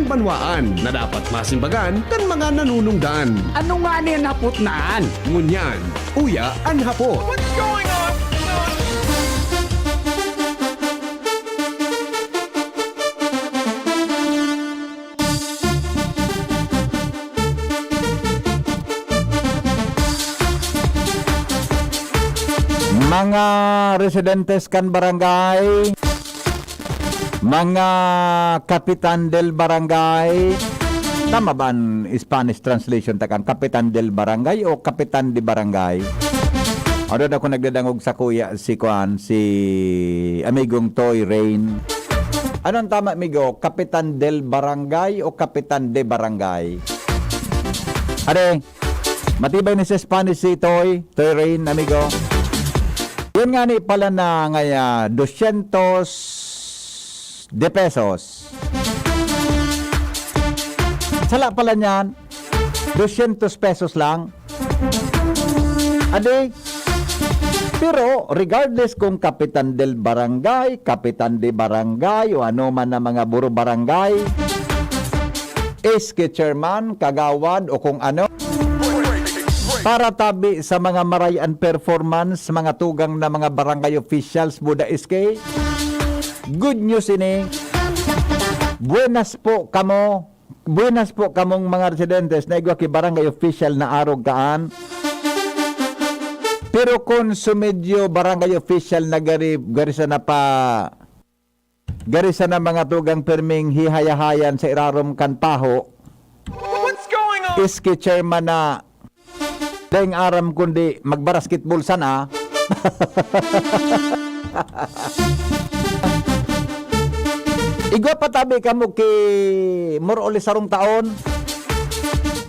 banwaan na dapat masimbagan kan mga nanunungdan. Ano nga niyan hapotnaan? Ngunyan, uya an hapot. What's going on? Mga residentes kan barangay, mga kapitan del barangay, tama ba ang Spanish translation takan? Kapitan del barangay o kapitan di barangay? Ano na ako nagdadangog sa kuya si amigong Toy Rain. Anong tama, amigo? Kapitan del barangay o kapitan de barangay? Are, matibay ni sa Spanish si Toy Rain, amigo. Yun nga ni pala na ngaya 200 de pesos. Sala pala niyan 200 pesos lang. Ade, pero regardless kung kapitan del barangay, kapitan de barangay o ano man na mga buro barangay, SK chairman, kagawad o kung ano, para tabi sa mga marayan performance, mga tugang na mga barangay officials, Buda SK. Good news ini. Buenas po kamong mga residentes na igwa ki barangay official na arog kaan. Pero kung sumedyo barangay official na garisa na mga tugang perming hihayahayan sa irarom kan paho. What's going on? SK chairman na dahing aram kundi magbasketball sana. Igwa patabi kamo ki more or less sarong taon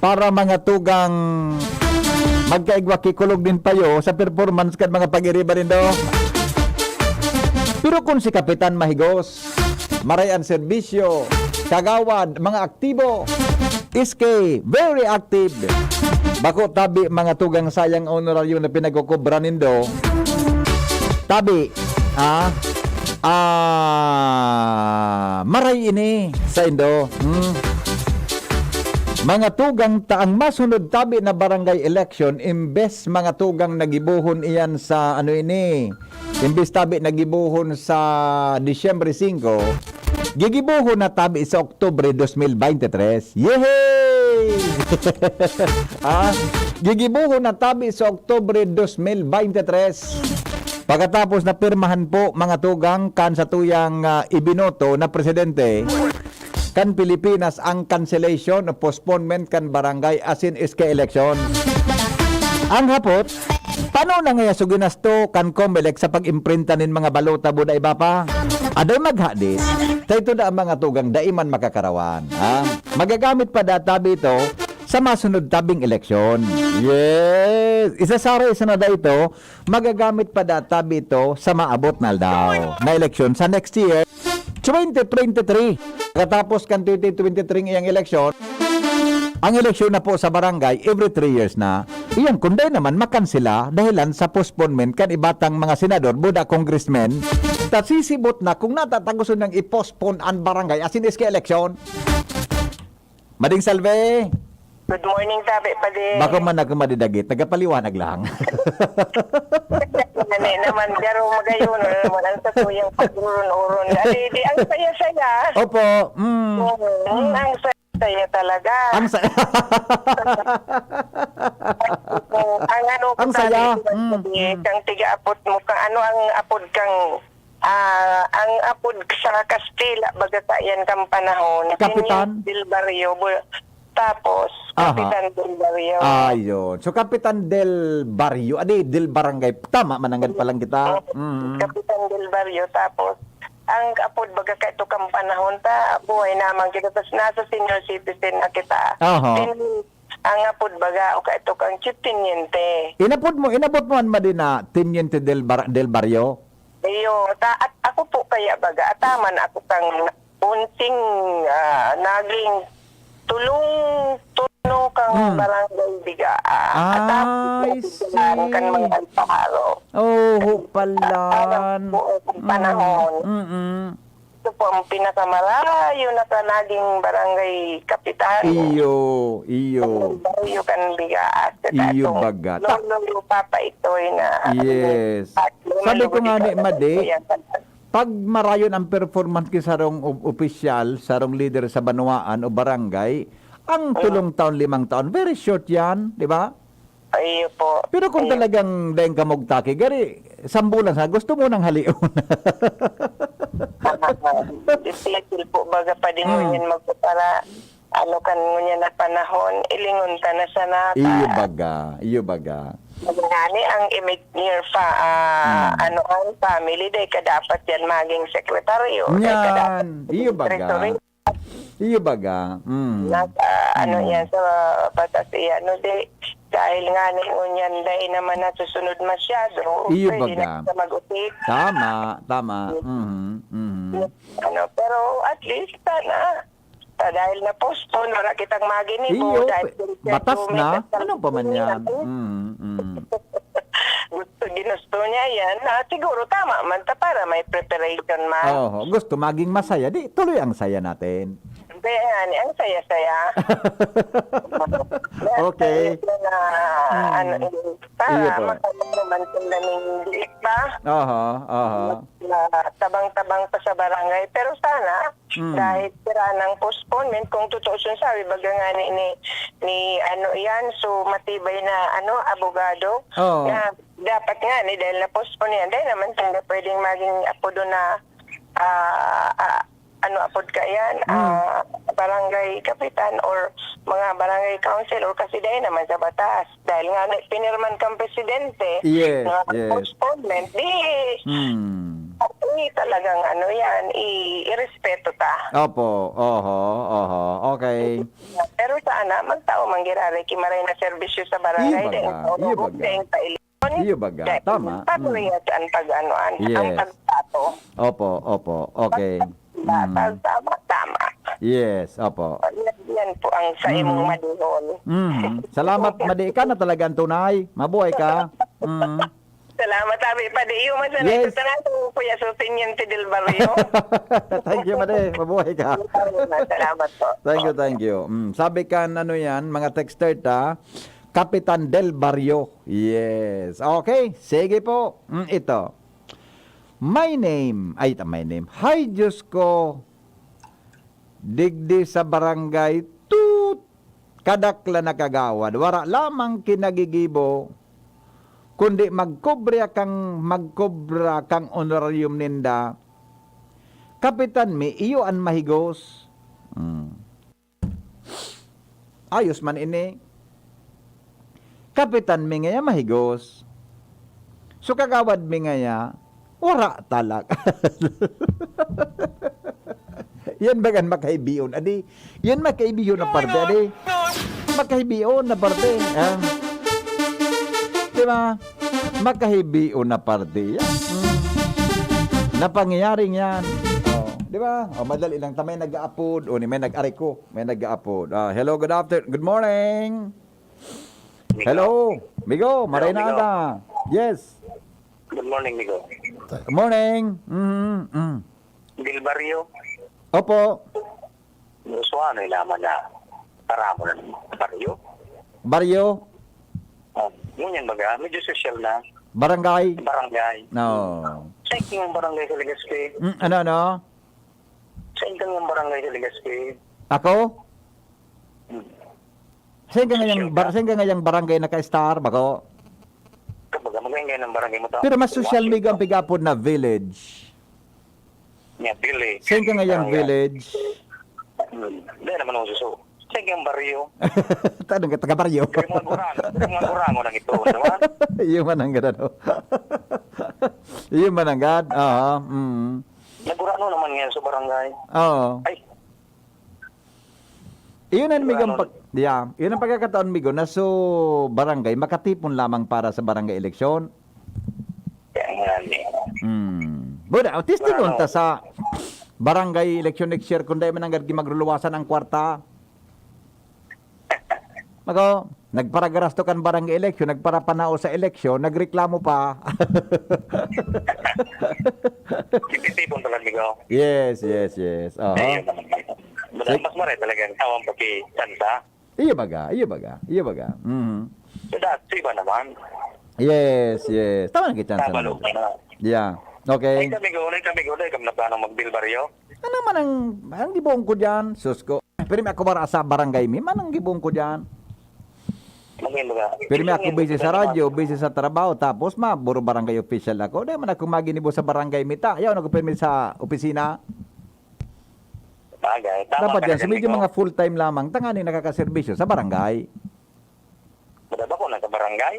para mga tugang magkaigwa ki kulog din payo sa performance kan mga pag-iriba rin do. Pero kung si kapitan mahigos, marayan serbisyo, kagawad, mga aktibo, SK very active. Bako tabi mga tugang sayang honoraryo na pinagkukubra nindo. Tabi, maray ini sa indo. Mga tugang taang masunod tabi na barangay election, imbes mga tugang nagibuhon iyan sa ano ini, imbes tabi nagibuhon sa Disyembre 5, gigibuhon na tabi sa Oktubre 2023. Yehey! Gigibuhon na tabi sa Oktubre 2023. Pagkatapos na pirmahan po mga tugang kan sa tuyang ibinoto na presidente kan Pilipinas ang cancellation o postponement kan barangay asin SK election. Ang hapot, paano na nga so ginasto kan COMELEC sa pag-imprinta nin mga balota buda iba pa? Aday maghadis, tayo da ang mga tugang daiman makakarawan. Magagamit pa databi ito sa masunod tabing eleksyon. Yes! Isasara na ito, magagamit pa databi ito sa maabot na daw na eleksyon sa next year, 2023. Katapos kan 2023 iyang eleksyon, ang eleksyon na po sa barangay every 3 years na. Iyan kundi naman makansila dahilan sa postponement kan ibatang mga senador, buda congressmen. Sisibot na kung natataguson ng i-postpone ang barangay asin SK election. Mading Salve. Good morning, sabi pa din. Bako man ako madidagit, tagapaliwanag lang. Nani naman, garo magayon, naman ang tatuyang pagurun-urun. Di, ang saya-saya. Opo. Ang saya talaga. Ang saya. Ang ano ko Ang saya. kang tiga-apod mo, kang ano ang apod kang ang apod sa Castilla, baga kayan kang panahon. Kapitan? Del Barrio. Tapos, Kapitan del Barrio. Ayun. So, Kapitan del Barrio. Del Barangay. Tama, mananggan pa lang kita. Kapitan del Barrio. Tapos, ang apod baga ka ito kang panahon ta, buhay naman kita. Tapos, nasa senior citizen na kita. Ang apod baga, o ka ito kang chitiniente. Inabot mo man din na Teniente del Barrio? Iyo, at ako po kaya baga, ataman ako kang unting naging tulong-tuno kang barangay biga. At ako kan mga alpaharo. Oh, palan. Alam po, panahon. ito po ang pinakamalayo na kanaging barangay kapitan. Iyo. Baryo kan bigaas. Iyo baga. Lolo papa ito'y na. Yes. Sabi ko nga ni Madi, pag marayon ang performance ki sarong opisyal, sarong leader sa Banuaan o barangay, ang tulong taon, 5 taon, very short yan, di ba? Iyo po. Pero kung talagang daing kamugtaki, gari, sambulan sa gusto mo ng halion. Difficult po baga pa din mo yan magpapara. Ano kan ngunyan na panahon, ilingon ka na sa nata. Iyo baga. Ngani ang near ano ang family day ka dapat yan maging sekretaryo. Yan, iyo baga. Ano yan sa batas ano di dahil nga ni ngunyan dahil naman nasusunod masyado. Iyo pwede baga. na sa mag-utik. Tama. Ano, pero at least dahil na postpone, wala kitang maginibo. Iyo, batas na. Ano pa man yan? Ginusto niya yan. Siguro tama man para may preparation man. Gusto maging masaya. Di, tuloy ang saya natin. Kaya ang saya-saya. Okay. Para makalit naman sila ng liit pa. Tabang-tabang pa sa barangay. Pero sana, dahil sira ng postponement, kung totoo siya sabi, baga nga ni ano yan, so matibay na abogado. Na, dapat nga dahil na postpone yan, dahil naman sila pwedeng maging apodo na apod ka yan, barangay kapitan or mga barangay council or kasi dahil naman sa batas. Dahil nga pinirman kang presidente, postponement, talagang yan, irespeto ta. Opo, okay. Pero sana, magtao manggirari, kimaray na serbisyo sa barangay, Iyo baga, tama. Paano rin yan ang pagtato? Opo, okay. Tama. Yes, opo. Yan po ang sa imong madihon. Salamat, Madi. Ika na talaga ang tunay. Mabuhay ka. Salamat, Abi. Padiyo man sa Yes. nito na ito, Kuya Susin Del Barrio. Thank you, Madi. Mabuhay ka. Salamat po. Thank you. Sabi ka, yan, mga texter Kapitan Del Barrio. Yes. Okay, sige po. Ito. My name. Hi, Diyos ko. Digdi sa barangay. Tut. Kadakla na kagawad. Wara lamang kinagigibo. Kundi magkobra kang honorarium ninda. Kapitan mi, iyo an mahigos. Ayos man ini. Kapitan mi ngaya mahigos. So kagawad mi ngaya, wara talak. Yan bagan makaibiyon. Adi, yan makaibiyon na parte. Adi, makaibiyon na parte. Diba? Makahibiyon na parte. Yan. Napangyayaring yan. Diba? Madali lang. May nag-aapod. May nag-ariko. May nag-aapod. Hello, good afternoon. Good morning. Hello, Migo, maray na ka. Yes. Good morning, Migo. Good morning. Del Barrio. Opo. So ano ilaman na para mo ng baryo? Baryo? Ngunyan baga, medyo social na. Barangay? Barangay. No. Sa yung barangay sa Legazpi. Ano? Sa yung barangay sa Legazpi. Ako? Saan ka ngayang barangay naka-star, bako? Kapag magayang ng barangay mo Pero mas social media ang pigapod na village. Yeah, village. Saan ka ngayang village? Hindi naman ako suso. Sa yung baryo. Tanong ka, taga-baryo. Mga kurango lang ito, naman. Iyo mananggad, ano? Iyo mananggad, Nagurano naman ngayon sa barangay. Oo. Ay. Iyon ang pagkakataon, Migo, na so barangay, makatipon lamang para sa barangay eleksyon. Kaya nga Buda, testing unta sa barangay election next year, kung dahil mananggad magruluwasan ang kwarta. Mago, nagparagarasto kan barangay election, nagparapanao sa eleksyon, nagreklamo pa. Sipon talaga ko. Yes. Ayun naman. Mas maray talaga ang tawang pagki-sansa. Iya baga. Mhm. So, that's iba naman. Yes. Tama na kita. Tabalo ka na. Yeah. Okay. Ay kami na plano magbilbaryo. Ano man ang gibong ko diyan, sus ko. Pero may ako bara sa barangay mi, manang gibong ko diyan. Mangin mga. Pero may ako busy sa radyo, busy sa trabaho, tapos buro barangay official ako. Dahil man ako maginibo sa barangay mita. Ayaw ako permit sa opisina. Bagay. Dapat yan, sa medyo mga full-time lamang, tanganing nakakaservisyo sa barangay. Madaba ko na sa barangay.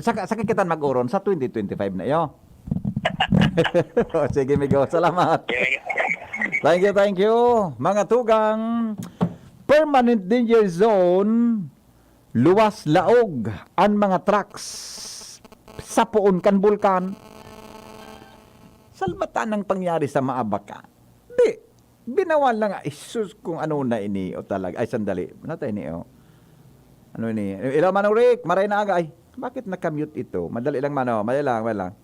Saka kita mag-uron sa 2025 na yo. Sige, Migo. Salamat. Thank you. Mga tugang, permanent danger zone, luwas laog ang mga trucks sa puon kan bulkan. Salbatan ang pangyari sa Maabaka. Di, binawal lang isus kung ano na ini o talaga. Ay, sandali. Ano tayo ini o? Ano ini? Ilaw manong Rick, maray na aga. Ay, bakit nakamute ito? Madali lang mano. Madali lang.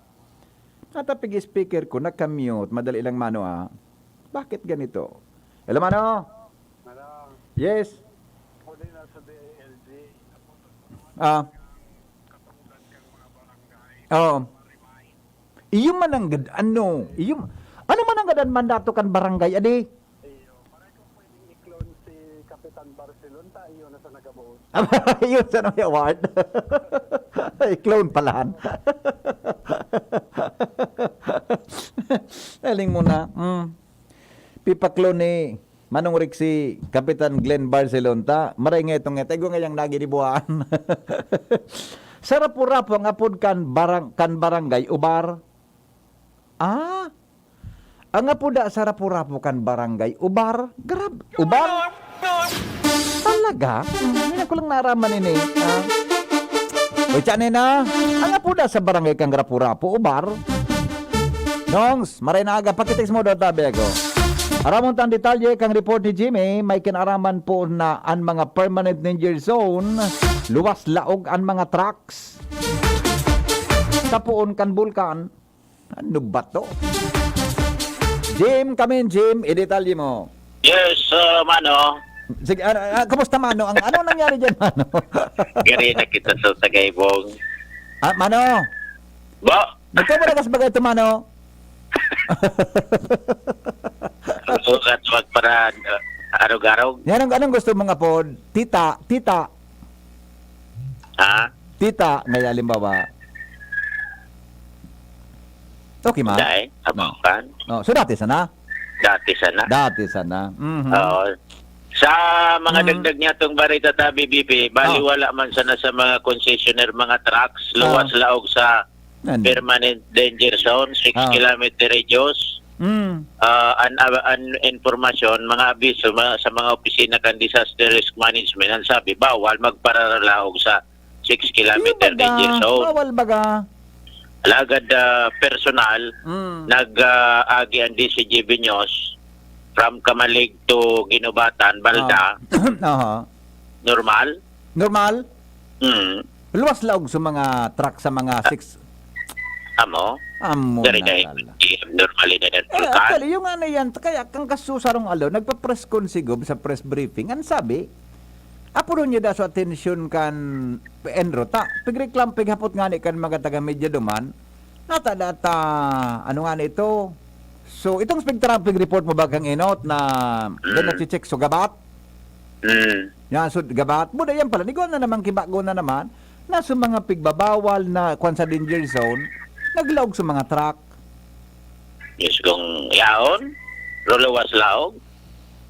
Natapig speaker ko, nakamute. Madali lang mano Bakit ganito? Ilaw mano? Yes. Iyong man ang ano man ang gadan mandato kan barangay, adi? Yun sa nang award. I-clone palahan. Aling muna. Pipa-clone ni Manong Rick si Kapitan Glenn Barcelonta. Maray nga itong ego ngayang naginibuan. Sarapurapo ang apod kan barangay ubar. Ang apoda sarapurapo kan barangay ubar. Grab. Ubar? Talaga? Hindi ko lang naraman ini. O tiyan na. Ang apoda sa barangay kang rapurapo ubar. Nongs, maray na aga. Pakitex mo daw tabi ako. Aramon tang detalye kang report ni Jimmy, may kinaraman po na ang mga permanent danger zone, luwas laog ang mga trucks. Sa puon kan bulkan, ano ba to? Jim, i-detalye mo. Yes, Mano. Sige, kamusta Mano? Ano nangyari dyan, Mano? Gari na kita sa Tagaybong. Mano? Ba? Nagkamura ka sa bagay ito, Mano? At wag para arog-arog. Yan anong gusto mga pod? Tita. Ha? Tita, ngayon halimbawa. Okay, ma? Dahil, abang kan. So dati sana? Dati sana. Mhm. Oo. Sa mga dagdag niya itong barita tabi, BP, baliwala man sana sa mga concessionaire, mga trucks, luwas laog sa permanent danger zone, 6 kilometer radius. An information, mga abiso sa mga opisina kan disaster risk management, ang sabi, bawal magparalaog sa 6 kilometer danger zone. Bawal baga. Alagad personal, nag-agi ang DCGB News from Kamalig to Ginubatan, Balda. Normal? Luwas laog sa mga truck sa mga 6. Amo Dari normally na actually, yung ano yan, kaya kang kasusarong nagpa-press con sigob sa press briefing, ang sabi, apuro niyo da sa atensyon kan Enro, pigreklam pighapot nga ni kan mga taga-media duman, nata-data, ano nga ito? So, itong spectrapig report mo ba kang inot na na-check so gabat? Yan, so gabat, buda yan pala, nigo na naman, kibago na naman, na sa mga pigbabawal na kwan sa danger zone, naglaog sa mga truck. Yes, kung yaon, rulawas laog.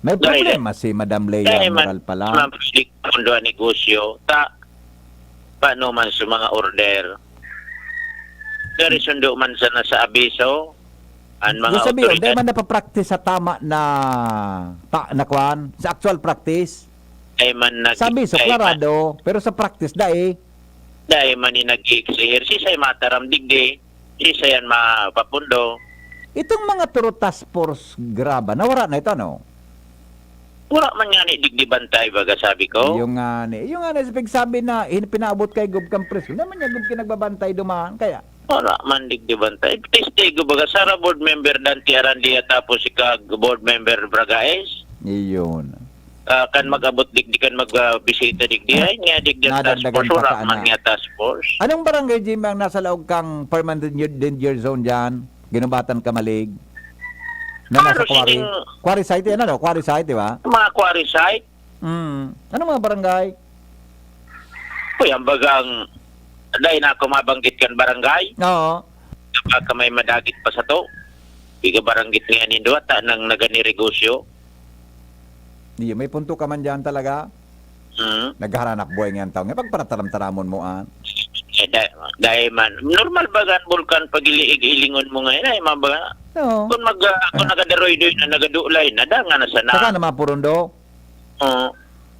May problema si Madam Leia Moral pala. Mampilik mundo ang negosyo, paano man sa mga order. Dari sundo man sana sa abiso, ang mga otoridad. Hindi man napapractice sa tama na kwan, sa actual practice. Ay man sa abiso, klarado, pero sa practice, dahil man nag-i-exer, sisay mataram digdi, sisay yan mapapundo. Itong mga turo task force graba, nawara na ito, no? Wala man nga ni digdibantay baga sabi ko. Yung nga ni sabi na pinaabot kay Gub kang preso. Naman niya Gub kinagbabantay dumaan kaya. Wala man digdibantay. Testigo baga Sara board member Dante Arandia tapos ika board member Bragaes. Iyon. Kan mag-abot digdi kan magbisita digdi ay nga digdi task force wala man nga task force. Anong barangay Jim ang nasa laog kang permanent danger zone diyan? Ginubatan Kamalig. Na nasa quarry. Quarry site yan ano? Quarry site, di ba? Mga quarry site. Anong mga barangay? Uy, ang bagang dahil na ako mabanggit kan barangay. Oo. Kapag may madagit pa sa to. Iga baranggit nga nindo at nang naganirigosyo. Di, may punto ka man dyan talaga. Naghahanap buhay ngayon tao. Nga pagparataram-taramon mo Dahil man, normal bagan bulkan pag ilingon mo ngayon ay mabaga. No. Kung ako nagadaroy-doy na nagadulay na, nga na sana. Saka na mapurundo?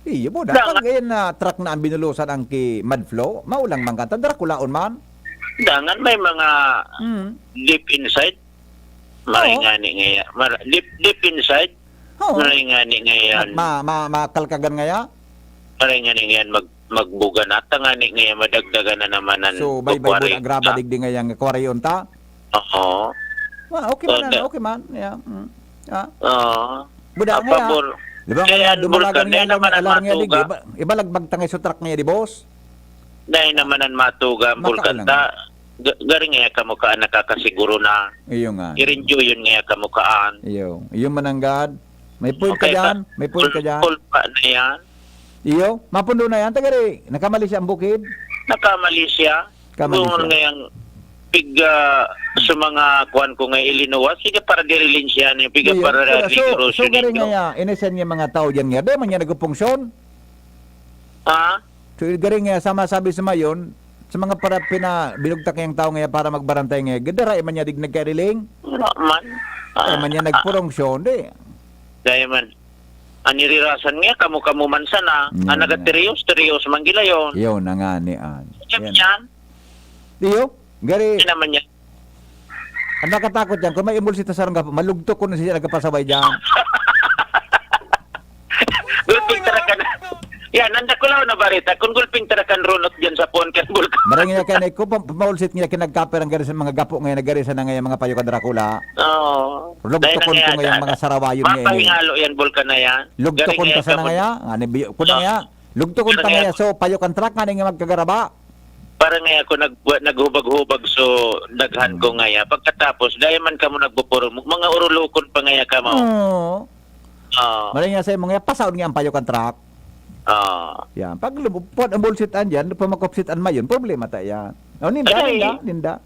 Iyo mo, Danga. dapat ngayon na truck na ang binulusan ang ki Madflow, maulang man ka, Draculaon man. Dangan may mga deep inside. Maringani ngayon. Deep inside. Maringani ngayon. Makalkagan ngaya? Maringani ngayon magbuga na. Tangani ngayon madagdagan na naman ng So, bay-bay na graba digdi ngayang kwaryon ta? Oo. Okay man. Yeah. Oo. Buda nga ya. Di ba nga, dumalagan nga alar nga digdi. Iba lagbag tangay sa truck nga di boss? Dahil naman ang matuga ang bulkan ta. Garing nga kamukaan nakakasiguro na. Iyo nga. I-renew yun nga kamukaan. Iyo mananggad. May point ka dyan. May point ka dyan. Full pa na yan. Iyo, mapundo na yan. Tagari, nakamali siya ang bukid. Nakamali siya. Kung ngayang piga sa mga kuhan ko ngay Illinois, sige para dirilin siya niya. Piga para rigorous so gari nga, inisan niya mga tao dyan nga. Di man niya nagpupunksyon. Ha? So gari nga, sama sabi sa mayon, sa mga para binugtak yung tao nga para magbarantay nga. Gadara, man niya dig nagkariling. Wala man. Man niya nagpurungsyon, di. Dahil man. Anirirasan nga, kamu man sana. Ang nagaterios man gila yun. Iyo, nanganian. Yan. Iyo, gari. Hindi naman yan. Ang nakatakot yan, kung may imulsita sa rangga, malugtok ko na siya nagkapasabay dyan. Gulping tarakan. Yan, nanda ko lang na barita. Kung gulping tarakan runot dyan sa puan kan bulkan. Marang nga kanay ko, pamaulsit nga kinagkaper ang gari sa mga gapo ngayon, nagarisan na ngayon mga payo ka Dracula. Oo. Lugtokon ko ngayon mga sarawayon ngayon. Mapahingalo yan, bulkan na yan. Lugtokon ka sa na ngayon. Kuda nga, lugtokon pa ngayon. So, payo kan truck nga nga magkagaraba. Para nga ako naghubag-hubag so daghan ko ngaya. Pagkatapos, dahil man ka mo nagbupuro, mga urulukon pa ngaya ka mo. Oo. Marang nga sa'yo, mga pasaon nga ang payo kan truck. Yan. Pag lumupot ang bullshitan dyan, pamakopsitan mayon, problema tayo yan. Ninda.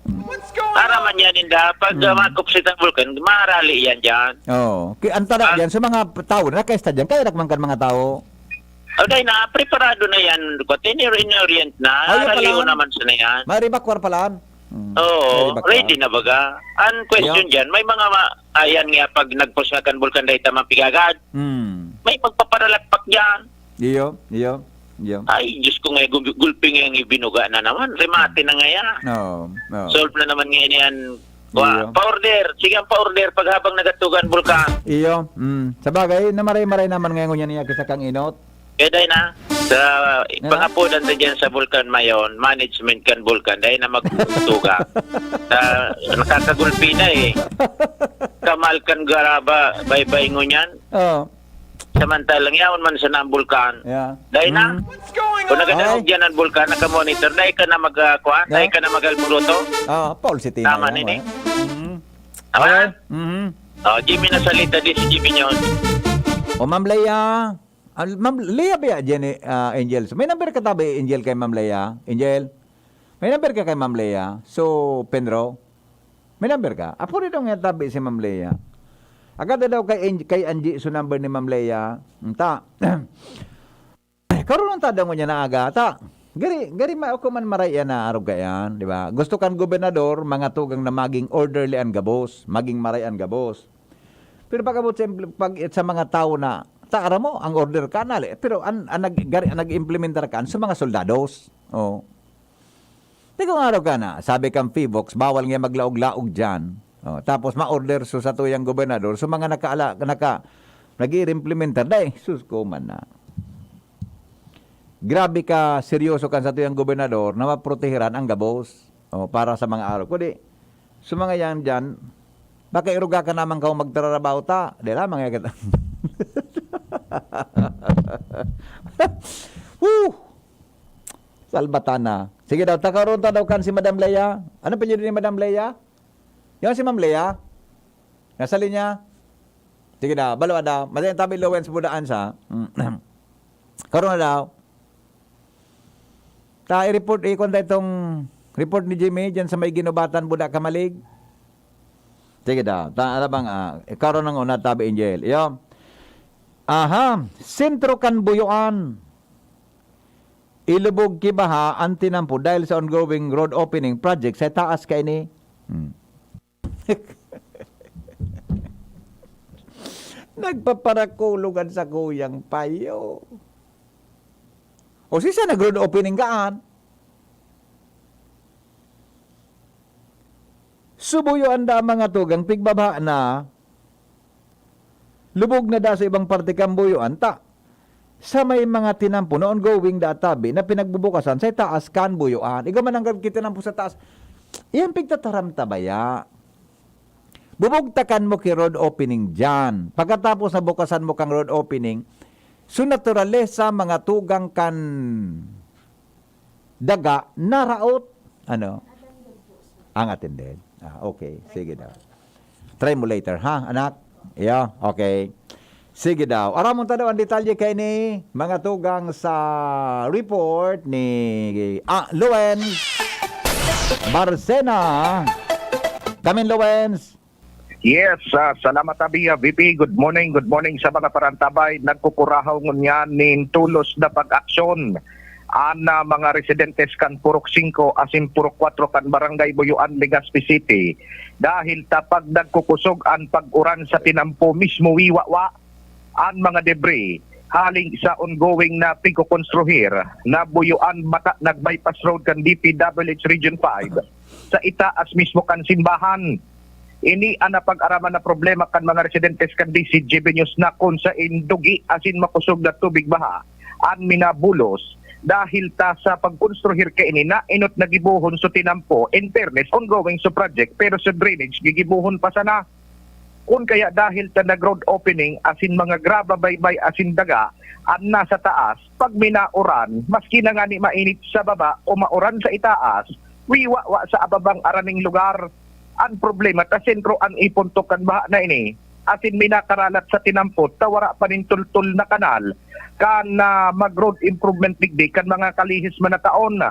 Araman yan, Ninda. Pag makopsitan bulkan, marali yan dyan. Oo. Antara dyan, sa mga tao na nakaista dyan, kaya nakman kan mga tao. Okay na, preparado na yan. In-orient na. Araliw naman sa na yan. Maribakwar palaan. Oo, ready na baga. Ang question dyan, may mga ayan nga pag nagpusakan bulkan dahil tamang pigagad. May pagpaparalakpak dyan. Iyo. Ay, Diyos ko nga, gulping yung ibinuga na naman. Remate na nga yan. Solve na naman nga yan. Pa-order. Sige ang pa-order pag habang nagatugan bulkan. Iyo. Sa bagay, namaray-maray naman ngayon niya sa kang inot. Kaya dahil na, sa pangapunan na dyan sa Vulcan Mayon, management kan Vulcan, dahil na magtuga. Nakakagulpi na eh. Kamal kan garaba, bye-bye ngunyan. Samantalang yaon man sa ng Vulcan. Dahil na, kung nagadaog dyan ang Vulcan, nakamonitor, dahil ka na magkuhan, dahil ka na magalburuto. Paul City na. Tama nini. Tama? Jimmy na salita din si Jimmy nyon. Ma'am Leia. Ma'am Leia ba yan, Angel? So, may number ka tabi, Angel, kay Ma'am Leia? Angel? May number ka kay Ma'am Leia? So, Penro? May number ka? Apo rin nga tabi si Ma'am Leia. Agad daw kay Angie, so number ni Ma'am Leia. Ta. Karoon ta daw mo niya na aga. Ta. Gari ako man maray yan na arog kayan. Di ba? Gusto kan gobernador, mga tugang na maging orderly ang gabos. Maging maray ang gabos. Pero pagkabot sa mga tao na taara mo ang order ka nali pero nag-implementar ka sa mga soldados. Tigo nga raw ka na, sabi kang Fivox, bawal nga maglaog-laog dyan. Tapos ma-order sa tuyang gobernador, so mga nag-i-implementer dai. Sus ko man na. Grabe ka, seryoso kan sa tuyang gobernador na maproteheran ang gabos para sa mga araw. Kundi, sa mga yan dyan, baka iruga ka naman kung magtrarabaho ta. Di lamang ya kita. Salbatana. Sige daw, takaroon ta daw kan si Madam Leia. Ano pinili ni Madam Leia? Yung si Ma'am Leia? Nasa linya? Sige daw, balawa daw. Madayang tabi Lowens budaan sa. Karoon na daw. I-report, i-konta itong report ni Jimmy dyan sa may ginubatan buda kamalig. Sige daw. Alabang, karoon ng una tabi Angel. Iyo. Aha. Sentro kan buyuan. Ilubog kibaha ang tinampo dahil sa ongoing road opening project sa taas kay ni. Nagpaparakulugan sa kuyang payo. O sisa nag-road opening kaan? Subuyo anda mga tugang pigbaba na lubog na da sa ibang parte kambuyo anta. Sa may mga tinampo na ongoing databi na pinagbubukasan sa taas kan buyuan. Ikaw man ang kita nampo sa taas. Iyan pigtataram tabaya. Bubugtakan mo ki road opening dyan. Pagkatapos na bukasan mo kang road opening, so naturalesa mga tugang kan daga naraot. Ano? Ang attended. Okay. Sige daw. Try mo later, ha, anak? Yeah, okay. Sige daw. Aramon ta daw ang detalye kay ni mga tugang sa report ni Lowens Barcena. Kamin Lowens. Yes, salamat tabi VP. Good morning sa mga parantabay. Nagkukurahaw ngunyan nin tulos na pag-aksyon ana mga residentes kan Purok 5 asin Purok 4 kan Barangay Buyuan, Legazpi City dahil tapag nagkukusog ang pag-uran sa tinampo mismo wiwawa ang mga debris haling sa ongoing na pagkukonstruhir na Buyuan nag-bypass road kan DPWH Region 5 sa itaas mismo kan simbahan. Ini ang napag-araman na problema kan mga residentes kan DCGB News na kung sa indugi asin makusog na tubig baha an minabulos dahil ta sa pagkonstruhir ka ini na inot nagibuhon so tinampo in fairness ongoing so project pero sa drainage gigibuhon pa sana. Kung kaya dahil ta nag-road opening asin mga graba baybay asin daga an nasa taas pag minauran maski na nga ni mainit sa baba o mauran sa itaas wiwa sa ababang araning lugar. Ang problema ta sentro ang ipuntokan baha na ini asin minakaralat sa tinampot tawara pa nin tultul na kanal kan mag-road improvement digdi kan mga kalihis man na taon na.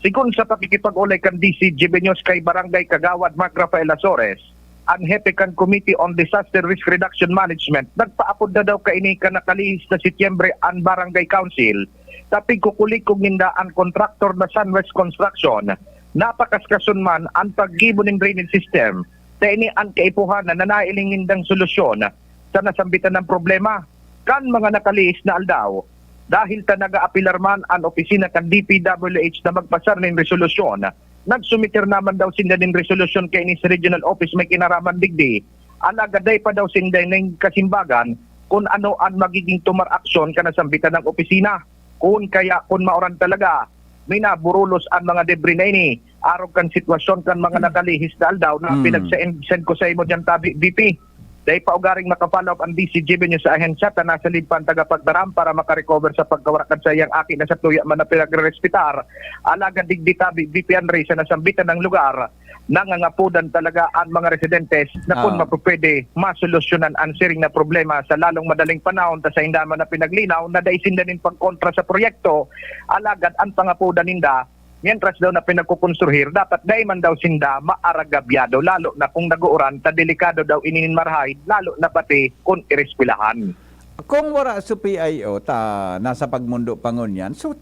Sigun sa pakikipag-ulay kan DCGB News kay Barangay Kagawad Mark Rafael Azores, ang hepe kan Committee on Disaster Risk Reduction Management, nagpaapod na daw kaini kan nakalihis na Setyembre ang Barangay Council tapig kukulikog ninda ang kontraktor na Sunwest Construction napakaskasun man ang paggibo ng drainage system sa ini ang kaipuhanan na nailingindang solusyon sa nasambitan ng problema kan mga nakaliis na aldaw dahil ta naga-apilar man ang opisina kan DPWH na magpasar ng resolusyon. Nagsumiter naman daw sinda ng resolusyon kay ini sa regional office may kinaraman digdi alagaday pa daw sinda ng kasimbagan kung ano ang magiging tumar aksyon ka nasambitan ng opisina kung kaya kung mauran talaga minaburulos ang mga debris na ini. Araw kan sitwasyon kan mga nakalihis na aldaw na pinag-send ko sa imo dyan tabi BP. Dahil pa ugaring makapalaw ang DCGB nyo sa ahensya ta nasa lipan tagapagdaram para makarecover sa pagkawarakan sa iyang akin na sa tuya man na pinagre-respitar. Alagan digdi tabi BP Andre sa nasambitan ng lugar nangangapudan talaga ang mga residentes na kung mapupwede masolusyonan ang siring na problema sa lalong madaling panahon ta sa hindaman na pinaglinaw na daisin na nin pagkontra sa proyekto alagad ang pangapudan ninda mientras daw na pinagkukonstruhir dapat daiman daw sinda maaragabyado lalo na kung naguuran ta delikado daw ininin marhay lalo na pati kung irespilahan. Kung wala sa PIO ta nasa pagmundo pangon yan so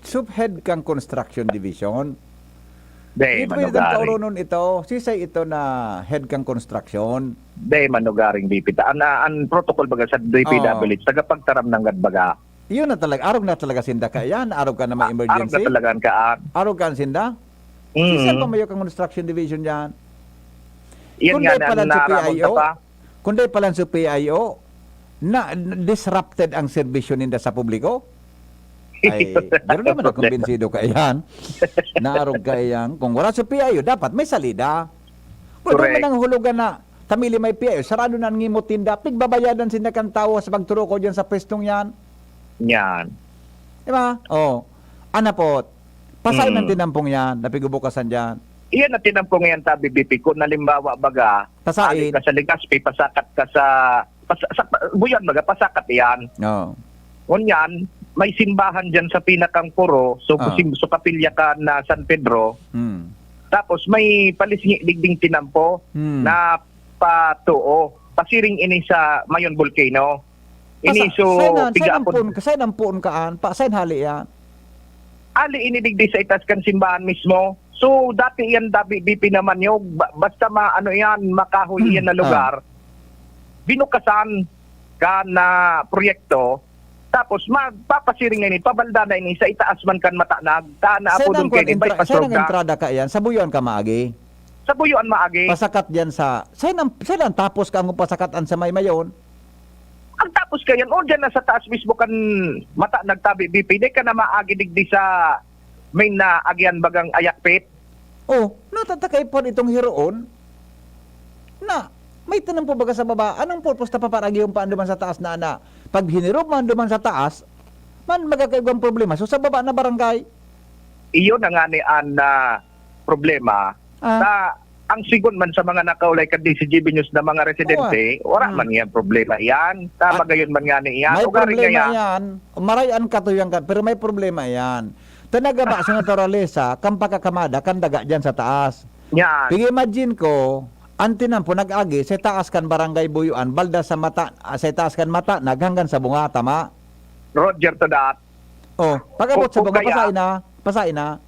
subhead kang construction division. Day manugari. Ito, sisay ito na head kang construction. Day manugaring BP. Ang protocol baga sa DPWH, tagapagtaram ng gadbaga. Yun na talaga. Araw na talaga sinda ka yan. Araw ka na may emergency. Araw na talaga ka. Araw ka sinda. Sisay pa mayo kang construction division yan. Yan nga na naramon ka pa. Kundi pala sa PIO, na disrupted ang serbisyo ninda sa publiko? Ay, pero naman na kumbinsido ka yan. Naarog ka yan. Kung wala sa PIO, dapat may salida. Kung Correct. naman ang hulugan na tamili may PIO, sarado na ang ngimot tinda, pigbabayadan sila kang tao sa pagturo ko dyan sa pwestong yan. Yan. Diba? O, anapot, pasay ng tinampong yan, napigubukasan dyan. Iyan na tinampong yan tabi BP kung nalimbawa baga, Pasain. ali ka sa Legazpi, pasakat ka sa buyan baga, pasakat yan. No. Ngunyan, may simbahan dyan sa pinakang puro, so kapilya ka na San Pedro, Hmm. tapos may palisngi digding tinampo na patuo, pasiring ini sa Mayon Volcano. Ini so pigapon. Kasain ang puon kaan, pasain hali yan. Ali inidigdi sa itas kan simbahan mismo. So dati yan dabi BP naman yung basta maano yan makahoy yan na lugar. Binukasan ka na proyekto tapos magpapasiring ini pabalda na ini sa itaas man kan matanag ta na apo dun kay bypass road ka. entrada ka yan, sa buyon ka maagi. Sa Buyuan maagi. Pasakat diyan sa sain tapos ka ang pasakatan sa Maymayon. Ang tapos kayan o dyan na sa taas mismo kan mata nagtabi BP di ka na maagi digdi sa main na agyan bagang ayakpit. Oh, natatakay po itong hiroon na may tanong po baga sa baba, anong purpose na paparagi yung paanduman sa taas na ana? Pag hinirop man duman sa taas, man magkakaibang problema. So sa baba na barangay, Iyon na nga ni na problema sa ang sigon man sa mga nakaulay kad CGB News na mga residente, wala man yan problema yan. Tama gayon man nga ni yan. may O gari problema nga yan. Marayan katuyang ka, pero may problema yan. Tanaga ba sa naturalesa, kang pagkakamada, kang daga dyan sa taas. yan. Pigi imagine ko, antinan po nag-agi, sa taas kan barangay Buyuan, balda sa mata, sa taas kan mata, naghanggan sa bunga, tama? Roger to that. Oh, pag-abot sa Kung bunga, kaya- pasain na.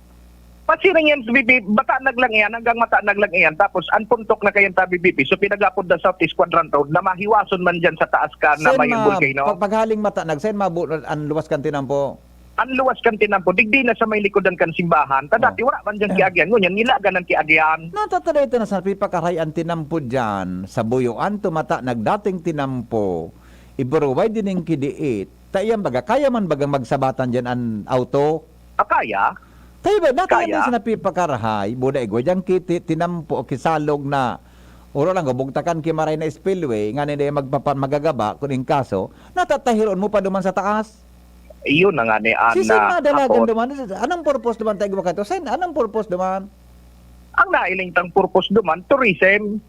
Pasiring yan sa BP, bata naglang yan, hanggang mata naglang yan. Tapos anpuntok na kayan tabi BP. So pinagapod na Southeast Quadrant Road na mahiwason man dyan sa taas ka na may volcano. Paghaling mata, nagsain ang luwas kan tinampo. Ang luwas kan tinampo, digdi na sa may likodan kan simbahan. Dati wala man dyan kiagyan. Ngunyan, nilagan ng kiagyan. Natatada ito na sa pipakarayan tinampo dyan, sa Buyuan, tumata, nagdating tinampo, iburuway din yung kidiit. Tayan baga, kaya man bagang magsabatan dyan ang auto? Kaya? Tayo ba, natayan Kaya? din sa napipakarahay, buda igwa dyan kiti, tinampo, kisalog na, uro lang, gabugtakan kimaray na spillway, nga nila magagaba, kuning kaso, natatahiron mo pa duman sa taas. Iyon na nga ni Sisi Ana. nga dalagan duman, anong purpose duman tayo ka to? Sen, anong purpose duman? Ang nailingtang purpose duman, tourism.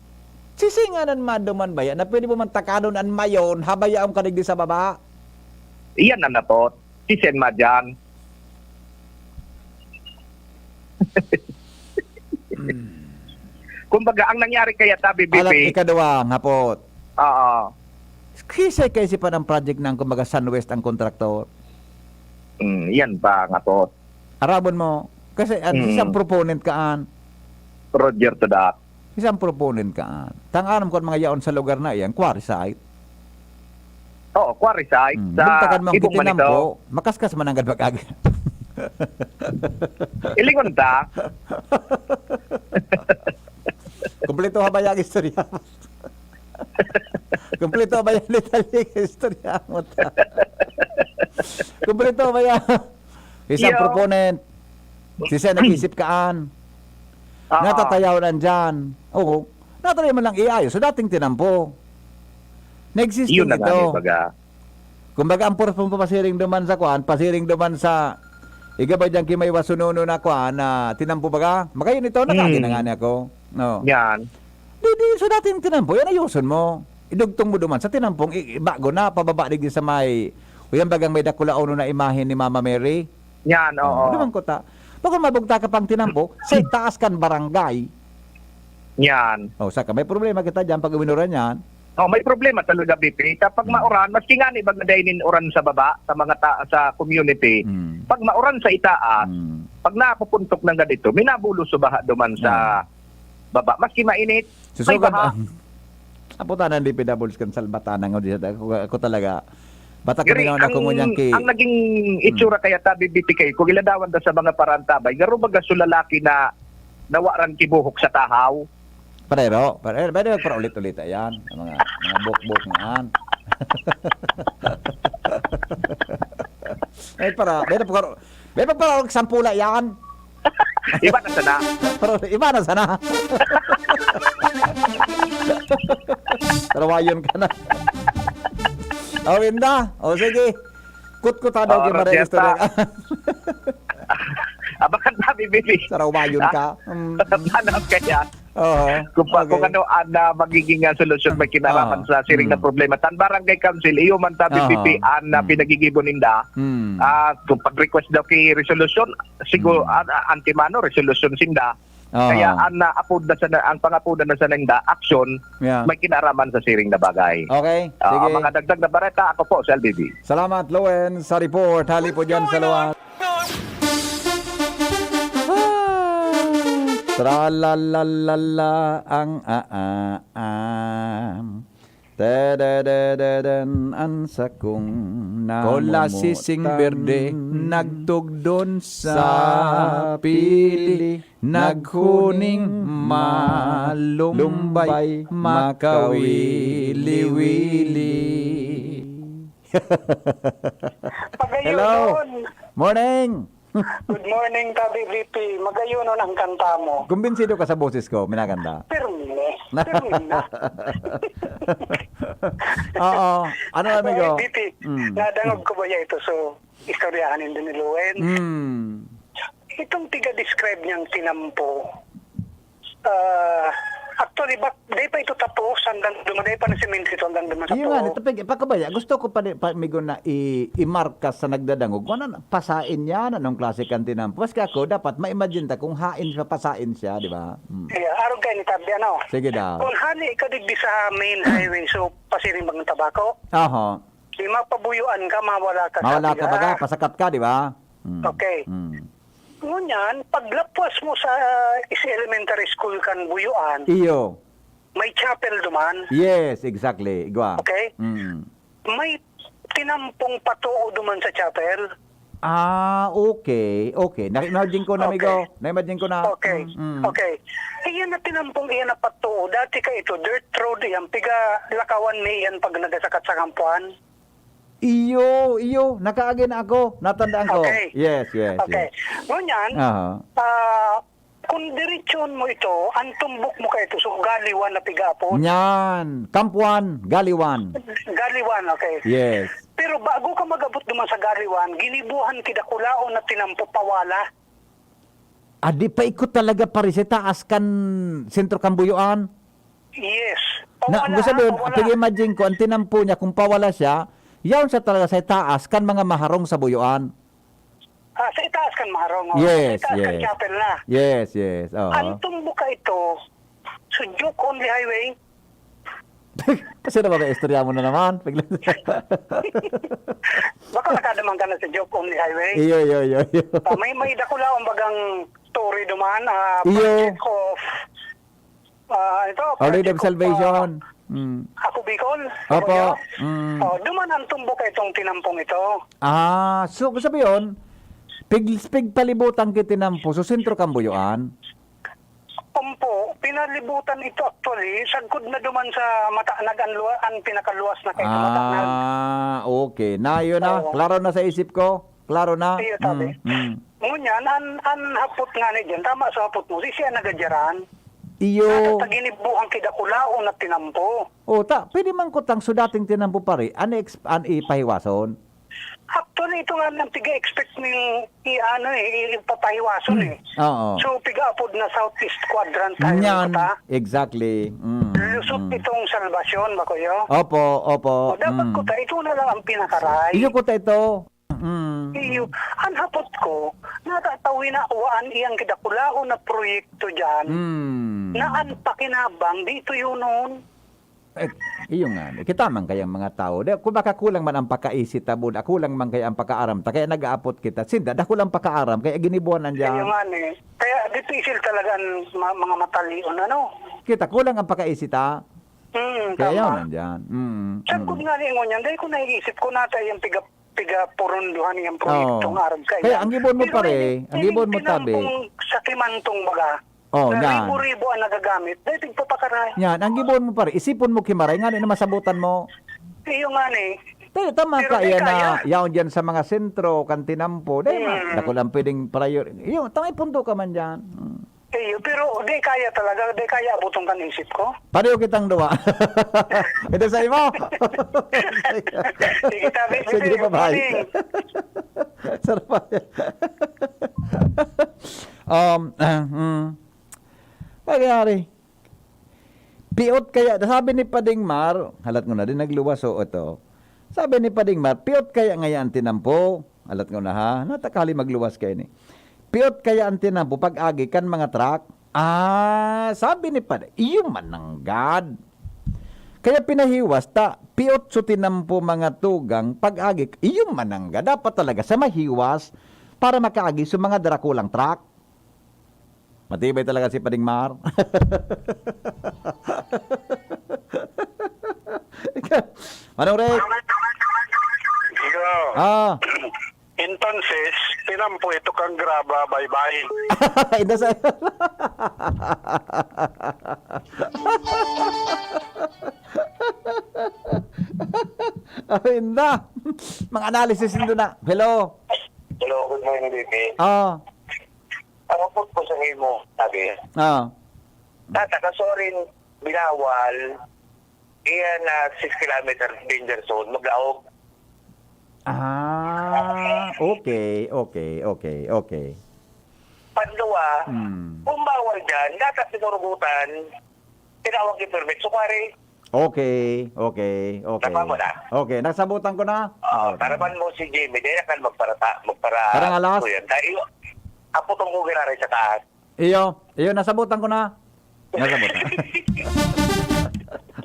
Sisi nga nan maduman ba yan, na pwede mo man takadon an mayon, habaya ang kadigdi sa baba. Iyan na napot. Si Senma dyan. Kumbaga, ang nangyari kaya tabi Alat BP, ikaduwa, hapot. oo, Kisay kayo pa ng project ng kumbaga Sunwest ang kontraktor. yan pa nga po. Arabon mo, kasi isang proponent kaan. Roger to that. Isang proponent kaan. Tanganam ko ang mga yaon sa lugar na iyan, quarry site. Oo, quarry site. Sa Bugtakan mong Ibong kitinam Manito. po, makaskas man ang gadbag-agi. Ilingon ta. Kompleto habayang istorya mo. Kompleto habayang detalye istorya mo. Kompleto habayang isang Yo. proponent. Sisa nag-isip kaan. Oo. Natatayaw nandyan. Oo. Natatayaw mo lang iayos. So dating tinampo. Na-existing Yun na nga ito. ni baga. Kumbaga ang purpose mo pasiring duman sa kuan, pasiring duman sa igabay dyan kimay wasununo na kuan na tinampo baga. Makayon ito, nakakinangan ako. No. Yan. Di, so dating tinampo, yan ayuson mo. Idugtong mo duman sa tinampong, bago na, pababa digdi sa may, uyan bagang may dakula-uno na imahin ni Mama Mary. Yan, oo. Duman ko ta. Pag mabugta ka pang tinampo, sa taas kan barangay. Yan. O, saka may problema kita dyan pag uminuran yan. Oh, may problema talaga BP. Kapag mauran, maski nga ni bagadainin uran sa baba sa mga sa community. Pag mauran sa itaas, pag napupuntok ng ganito, minabulo subaha duman sa baba. Maski mainit, may Susugan baha. Apo tanan di pidabuls kan salbatanan ako talaga. Bata kami Giri, naman ako ngunyan ki. ang naging itsura kaya tabi BP kay kung iladawan da sa mga parantabay, garo baga sulalaki na nawaran kibuhok sa tahaw. Parero para ulit-ulit yan. Mga buk-buk nga. May para sampula yan. Iba na sana. Pero iba na sana. Tarawayon ka na. O, Winda. O, sige. Kut-kuta daw kayo mara Rosetta. istorya. Abangan namin, baby. Tarawayon ka. Hanap kaya. Oo. Kung ano ang magiging solusyon may kinalaman sa siring na problema. Tan Barangay Council, iyo man ta BPP ang pinagigibon ninda. Kung pag-request daw kay resolution, siguro antimano resolution sinda. Kaya ang pangapunan na sa ninda action may kinaraman sa siring na bagay. Okay, sige. Mga dagdag na bareta, ako po sa LBB. Salamat, Lowen, sa report. Hali po dyan sa Lowen. Tralalala ang aam. Tadadadadan ang sakong Kola sising berde, nagtugdon sa pili, naghuning malumbay, makawili-wili. Hello. Morning. Good morning, Tabi VP. Magayon ang kanta mo. Kumbinsido ka sa boses ko, minaganda. Permine na. Oo. Ano namin ko? VP, nadangog ko ba ya ito? So, istoryahanin din ni Luen. Itong tiga-describe niyang tinampo, actually, di pa ito tapos hanggang dumaday pa ng semento ito hanggang dumaday Iyo nga, ito pagkabaya, gusto ko pa migo na i-marka sa nagdadangog. Kung ano, pasain yan, anong klase kang tinampo. Mas ako, dapat ma-imagine ta kung hain siya, pasain siya, di ba? Yeah, araw kayo ni Tabi, ano? Sige daw. Kung hali ka digdi sa main highway, so pasiring bang tabako, Oho. di mapabuyuan ka, mawala ka. Mawala Tabi, ka baga, pasakat ka, di ba? Okay. Ngunyan, paglapwas mo sa elementary school kan buyuan, Iyo. may chapel duman. Yes, exactly. Igwa. Okay? May tinampong patuo duman sa chapel. Okay. Okay. Na-imagine ko na, Okay. migo. Na-imagine ko na. Okay. Okay. Iyan na tinampong iyan na patuo. Dati ka ito, dirt road iyan. Piga lakawan ni iyan pag nagasakat sa kampuan. Iyo. Nakaagin na ako. Natandaan ko. Okay. Yes. Okay. Ngunyan, Aha. kung diretsyon mo ito, ang tumbok mo ka ito, so galiwan na pigapon. Nyan. Kampuan. Galiwan. Galiwan, okay. Yes. Pero bago ka magabot naman sa Galiwan, ginibuhan kidakulaon na tinampo pawala. Di pa ikot talaga pare sa taas kan sentro Kambuyuan. Yes. Na, Pawala, gusto sabihin, pawala. imagine ko, ang tinampo niya, kung pawala siya, yaon siya talaga sa taas kan mga maharong sa buyuan. Sa itaas kan maharong. Yes, sa itaas kan yes. chapel na. Yes. Oo. Ang tumbok ka ito, so Duke Only Highway, Kasi na ba istorya mo na naman? baka nakadamang ka na sa Duke Only Highway. Iyo. May dakulaon bagang story duman, Iyo. project of ito, Order of project Salvation. Ako Bicol. Opo. Duman ang tumbok ka itong tinampong ito. So sabi yun, pig palibutan kitinampo, so sentro Kambuyuan. Umpo, pinalibutan ito actually, sagkod na duman sa mata, ang pinakaluwas na kayo sa mata. Okay. Na yun na. Oo. Klaro na sa isip ko. Klaro na. Iyo, tabi. Ngunyan, ang hapot nga ni dyan, tama sa hapot mo, siya nagadyaran. Iyo. Taginibuang kidakulaon na tinampo. Pwede man ko tang sudating tinampo pare, an ipahiwason. Actually, ito nga nang tiga-expect ng ipapahiwason eh. Oo. So, piga-apod na southeast quadrant tayo. Nyan. Kata. Exactly. Lusot itong salvasyon, ba kuya? Opo. O, dapat ko ta, ito na lang ang pinakaray. Iyo ko ta ito. Iyo, ang hapot ko, natatawin na uwaan iyang kidakulao na proyekto dyan, na ang pakinabang dito yun noon. Iyo nga. Kita man kayang mga tao. Kung baka kulang man ang pakaisip tabud, kulang man kaya ang pakaaram ta, kaya nag-aapot kita. Sinda, kulang pakaaram, kaya ginibuan nandiyan. Iyo nga ni. Kaya difficile talaga ang mga matalion, ano? Kita, kulang ang pakaisip ta. Kaya Tama. yun nandiyan. Sagkod nga ni ngunyan, dahil ko naiisip ko nata yung piga purunduhan yung proyektong Oo. Arab kaya. Kaya ang ibon mo pare, ang ibon mo tabi. Sa Kimantong baga, Oh, na yan. ribo-ribo ang nagagamit, dahil tigpapakaray. Yan, ang gibon mo pare, isipon mo kimaray nga na masabutan mo. Iyo nga ni. Pero tama Pero ka di yan kaya. na yaon dyan sa mga sentro, kantinampo. Dahil ako lang pwedeng prior. Yung, tama punto ka man dyan. Iyo, pero di kaya talaga, di kaya abutong kan isip ko. Pareho kitang duwa. Ito sa imo. Sige, tabi. Sige, bye-bye. Morning. Sarap. Pagayari. Piot kaya, sabi ni Padingmar, halat ko na din nagluwas o ito. Sabi ni Padingmar, piot kaya ngayon tinampo, halat ko na ha, natakali magluwas kayo ni. Piot kaya ang tinampo pag-agi kan mga truck. Sabi ni Pading, iyo man ng God. Kaya pinahiwas ta, piot so tinampo mga tugang pag-agi, iyo man ng God. Dapat talaga sa mahiwas para makaagi sa mga darakulang truck. Matibay talaga si Padingmar. Manong Rick? Ikaw. Entonces, tinampo ito kang graba, bye-bye. Ito sa... Inda. Mga analysis nito na. Hello. Hello, good morning, BP. Ang upot ko sa mo, sabi, tatakasorin binawal, iyan na 6 kilometer danger zone, maglaog. Okay. Panluwa, kung bawal dyan, dapat sinurugutan, tinawag yung permit, sukari. Okay. Tama mo na? Okay, nasabutan ko na. Taraman mo si Jimmy, di na kan magpara. Parang alas? Dahil, apo tong kugira rin sa taas. Iyo, nasabutan ko na. Nasabutan.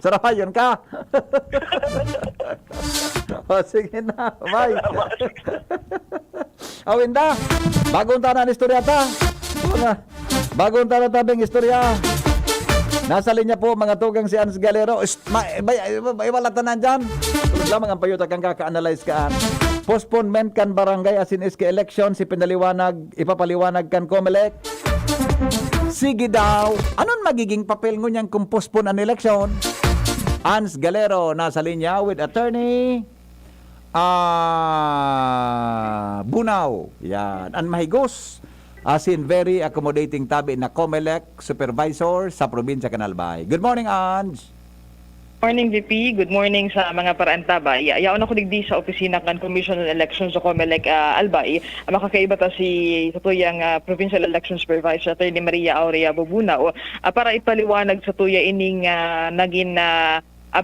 Sarapayon ka. Sige na, bye. Awinda, bagong tanan istorya ta. Bagong tanan tabing istorya. Nasa linya po mga tugang si Ans Galero. Wala tanan dyan. Tulad lamang ang payuta kang kaka-analyze kaan. Postponement kan barangay asin iske election si ipapaliwanag kan COMELEC. Sige daw. Anon magiging papel ngunyang kung postpone an election? Ans Galero nasa linya with attorney Bunaw. Yan. An mahigos. Asin very accommodating tabi na COMELEC supervisor sa probinsya Canalbay. Good morning, Ange. Morning, VP. Good morning sa mga parantabay. Yaon ako digdi sa opisina kan Commission on Elections sa COMELEC Albay. Makakaiba ta si tuyang Provincial Election Supervisor Attorney Maria Aurea Bubunao para ipaliwanag sa tuya ining naging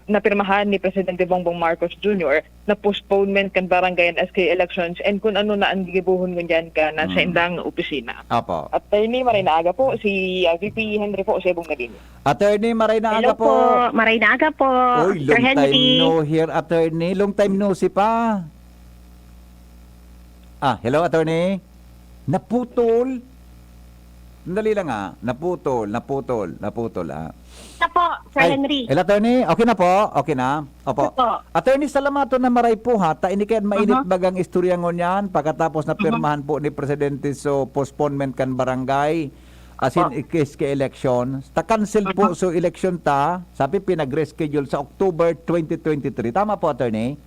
napirmahan ni Presidente Bongbong Marcos Jr. na postponement kan barangay and SK elections and kung ano na ang gibuhon ngunyan ka na sa indang opisina. Apo. Attorney Maray Naaga po, si VP Henry po sa ibong naging. Attorney Maray Naaga po. Maray Naaga po. Uy, long time no hear, attorney. Long time no si pa. Hello, attorney. Naputol. Sandali lang Naputol. Ito po, Sir Henry. Attorney, okay na po? Okay na? Opo. Opo. Attorney, salamato na maray po ha. Ini kayan mainit bagang istorya ngon pagkatapos na pirmahan po ni Presidente so postponement kan barangay asin iske election. Ta-cancel po so election ta. Sabi pinag-reschedule sa October 2023. Tama po, attorney?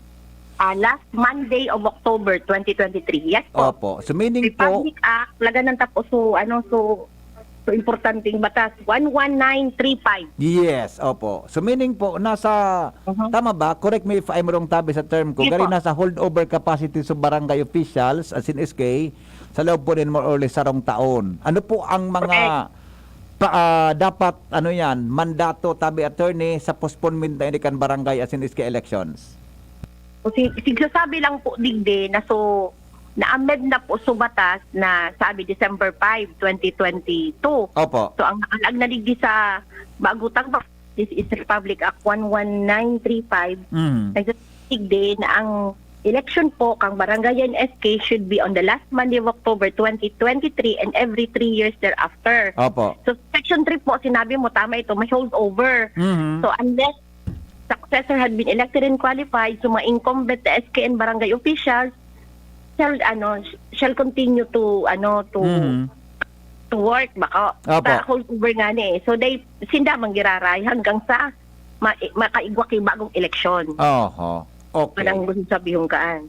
Last Monday of October 2023. Yes po. Opo. So meaning po, Republic Act, laga ng tapos so importanteng batas 11935. yes, opo. So meaning po, nasa, tama ba? Correct me if I'm wrong tabi sa term ko. Yes, Gari po. nasa holdover capacity sa barangay officials, as in SK, sa loob po din more or less sarong taon. Ano po ang mga dapat, mandato tabi attorney sa postponement na inikan barangay as in SK elections? O sigsasabi lang po digde na na-amend na po sa batas na sabi December 5, 2022. Opo. So ang naligdi sa bagutang this is Republic Act 11935. Nagsasigde na ang election po kang barangay and SK should be on the last Monday of October 2023 and every 3 years thereafter. Opo. So section 3 po, sinabi mo, tama ito, may hold over. So unless successor had been elected and qualified, so mga incumbent na SK and barangay officials shall continue to work baka Opo. hold over nga ni. So sinda manggiraray hanggang sa makaigwa kay bagong eleksyon. Oho. Okay. Anang gusto sabihong kaan.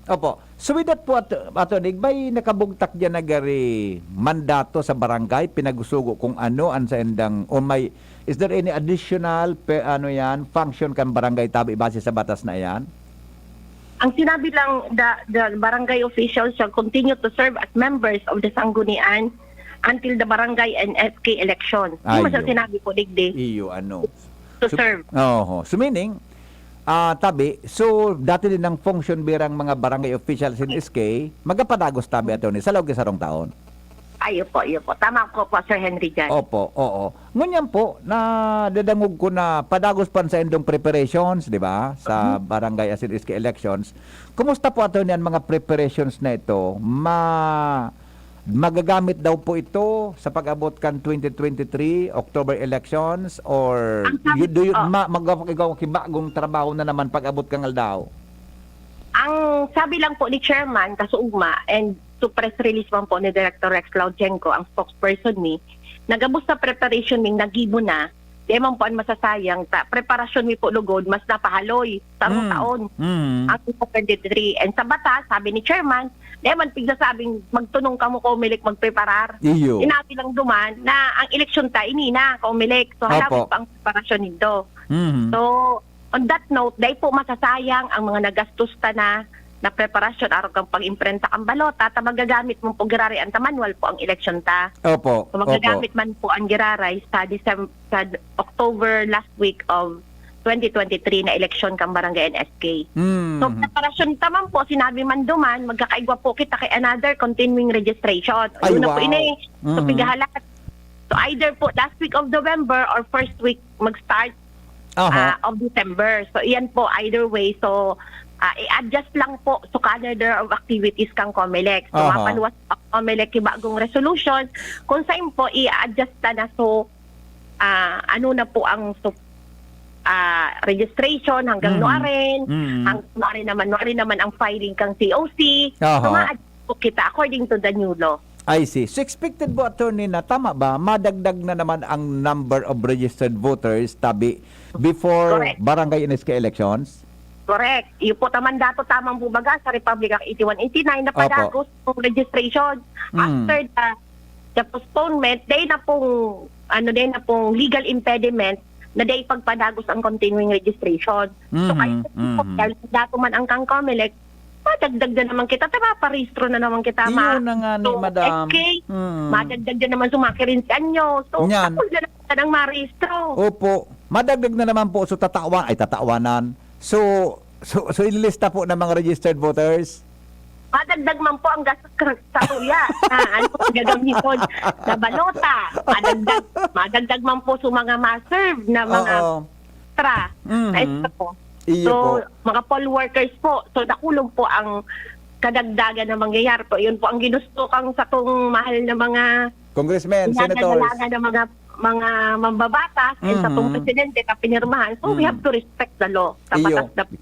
Opo. So with that po, Ato Digbay, nakabugtak dyan na gari mandato sa barangay, pinagusugo kung ano, ang sa endang, o may, is there any additional, function kan barangay tabi base sa batas na yan? Ang sinabi lang, the barangay officials shall continue to serve as members of the Sanggunian until the barangay and SK election. Hindi mo siya sinabi po, Digdi. Iyo, ano? To serve. Oho. So meaning, tabi, so dati din ang function birang mga barangay officials in SK, magapadagos tabi ato ni sa loob sa rong taon. Iyo po. Tama ko po, Sir Henry dyan. Opo, oo. Ngunyan po, na dadangog ko na padagos pan sa endong preparations, di ba? Sa barangay as in SK elections. Kumusta po ato niyan mga preparations na ito? Magagamit daw po ito sa pag-abot kan 2023 October elections or magaw bagong trabaho na naman pag-abot kang aldaw? Ang sabi lang po ni Chairman Kasugma and to press release man po ni Director Rex Claudienco, ang spokesperson ni, nagabos sa preparation ning nagibo na, di man po ang masasayang, preparasyon mi po lugod, mas napahaloy, tarong taon, ang 2023. And sa batas, sabi ni Chairman, di man pigsasabing magtunong ka mo Comelec magpreparar. Iyo. Inabi lang duman na ang eleksyon ta, inina, Comelec. So halapit pa ang preparasyon nito. So, on that note, dahil po masasayang ang mga nagastos ta na preparasyon araw kang pag-imprenta kang balota, ta magagamit mo po girari ang manual po ang election ta. Opo. So magagamit man po ang giraray sa October last week of 2023 na election kang barangay NSK. So preparasyon taman po, sinabi man duman, magkakaigwa po kita kay another continuing registration. Ay, Una wow. po ini. So pigahalat. So either po last week of November or first week mag-start of December. So iyan po either way. So i-adjust lang po sa calendar of activities kang Comelec. So mapaluwas ang Comelec yung bagong resolution. Kung saan po i-adjust na so ano na po ang registration hanggang Nuaren. Nuaren naman ang filing kang COC. So ma-adjust po kita according to the new law. I see. So expected po, attorney, na tama ba, madagdag na naman ang number of registered voters tabi before Correct. barangay NSK elections? Correct. Yung po mandato tamang bubaga sa Republic Act 8189 na padagos ng registration. After the postponement, dahil na pong legal impediment na dahil pagpadagos ang continuing registration. So kahit dahil dato man ang kang Comelec, madagdag na naman kita, parehistro na naman kita. Iyon na nga ni Madam. SK, madagdag na naman sumakirinsian nyo. So, ako na naman ng marehistro. Opo. Madagdag na naman po, so tatawanan. So ililista po ng mga registered voters? Madagdag man po ang gastos sa tuya. Ano ang gagamiton na balota. Madagdag man po sa mga ma-serve na mga extra. Po. So, mga poll workers po. So, nakulong po ang kadagdagan na mangyayari po. Yun po ang ginusto kang sa tong mahal na mga congressmen, senators. Na mga mambabatas and sa pong presidente na pinirmahan. So, we have to respect the law.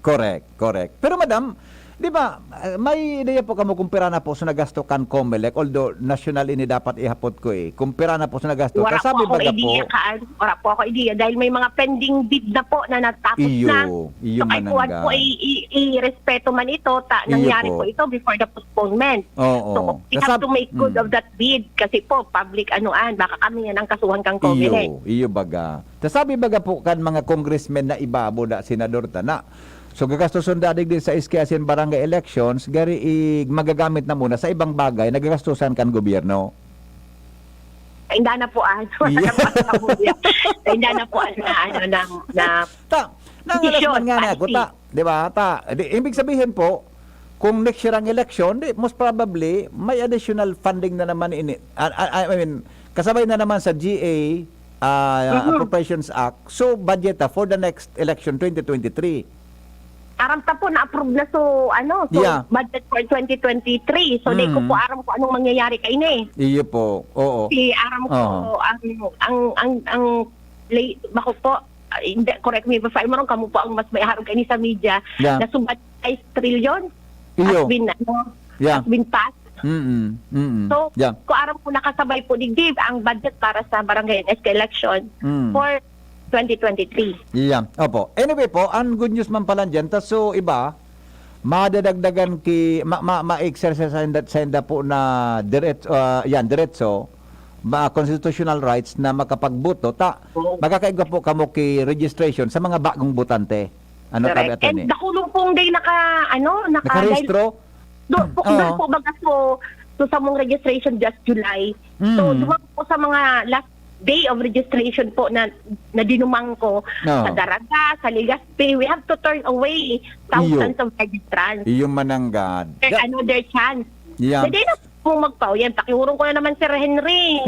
Correct. Pero madam, di ba, may ideya po kamo kumpira na po sa nagasto kan Comelec, although national ini dapat ihapot ko kumpira na po sa nagasto. Wala Kasabi po ako baga idea wala po ako idea dahil may mga pending bid na po na natapos na. Iyo So kahit po i-respeto man ito, nangyari po ito before the postponement. So we have to make good of that bid kasi po public baka kami yan ang kasuhan kang Comelec. Iyo baga. Kasabi baga po kan mga congressmen na ibabo da senador ta na. So gagastuson dadig din sa SK barangay elections, gari magagamit na muna sa ibang bagay, nagagastusan kan gobyerno. Hindi na po hindi na po nangalasman nga na ako ta, di ba? Ibig sabihin po, kung next year ang election, most probably may additional funding na naman I mean, kasabay na naman sa GA Appropriations Act. So budget for the next election 2023. Aram ta po na-approve na budget for 2023. So ko po aram ko anong mangyayari kay ini. Iyo po. Oo. Si aram ko ang bako po correct me if I'm wrong, kamo po ang mas may harap kay ni sa media na subat 5 trillion has been passed. So, ko aram po nakasabay po digdib ang budget para sa barangay NSK election for 2023. Yeah. Opo. Anyway po, ang good news man pala dyan. So, iba, madadagdagan ma-exercise sa po na diretso, constitutional rights na makapagboto. Magkakaigwa po kamo ki registration sa mga bagong botante. Ano tabi ato ni? And nakulong pong day nakarehistro? Doon po baga so sa mong registration just July. So dumaan po sa mga last day of registration po na dinumang ko sa Daraga, sa Legazpi. We have to turn away thousands of registrants. Iyong mananggad. Another chance. Yeah. Hindi na po yan. Pakiurong ko na naman Sir Henry.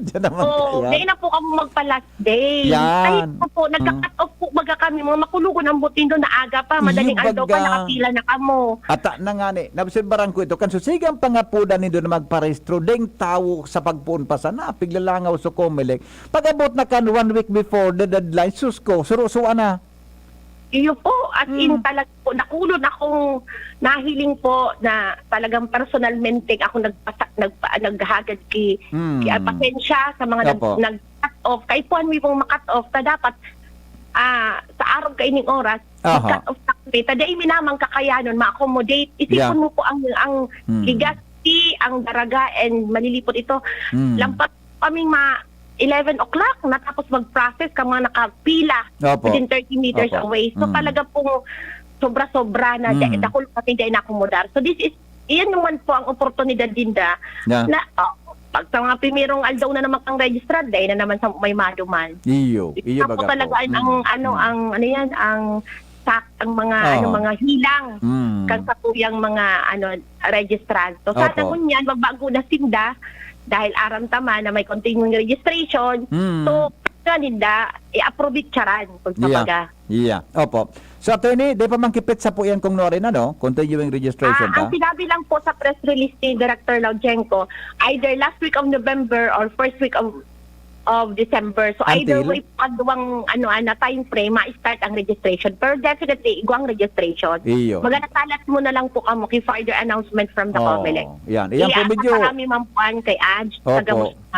Diyan naman. Hindi na po kami magpa-last day. Yan. Ay po, nagka-cut off po baga kami. Mga makulugon ang butin doon na aga pa. Madaling aldaw pa, nakapila na kamo. Ata na nga ni, nabisilbaran ko ito. Kansusigang pangapudan ni doon na magparehistro. Deng tao sa pagpuon pa sana. Piglalangaw sa Comelec. Pag-abot na kan 1 week before the deadline, susko, surusuan na. Iyo po, at in talaga po, nakulon akong nahiling po na talagang personalmente ako naghagad ki pasensya sa mga nag-cut off. Kay po mi pong makat off, ta dapat sa araw kaining oras, cut off na kami. Taday minamang kakayanon, ma-accommodate. Isipon mo po ang Legazpi, ang Daraga, and malilipot ito. Lampat kaming 11 o'clock, natapos mag-process ka mga nakapila within 30 meters away. So talaga pong sobra-sobra na dahil pati dahil na-accommodar. So this is, iyan naman po ang oportunidad din na pag sa mga primerong aldaw na naman kang registrar, dahil na naman sa may maduman. Iyo baga po. Talaga ang mga mga hilang kang katuyang mga registrant. So sa tangon yan, magbago na sinda dahil aram tama na may continuing registration. So, ninda, i-approve it charan. Opo. So, attorney, di pa mangkipit sa po yan kung norin, continuing registration Ang sinabi lang po sa press release ni Director Laujenko, either last week of November or first week of December. So either way, pagduwang time frame, ma-start ang registration. Pero definitely, igwang registration. Maganasalat mo na lang po kamo kay further announcement from the Comelec. Yan po medyo. Kami mampuan kay Aj.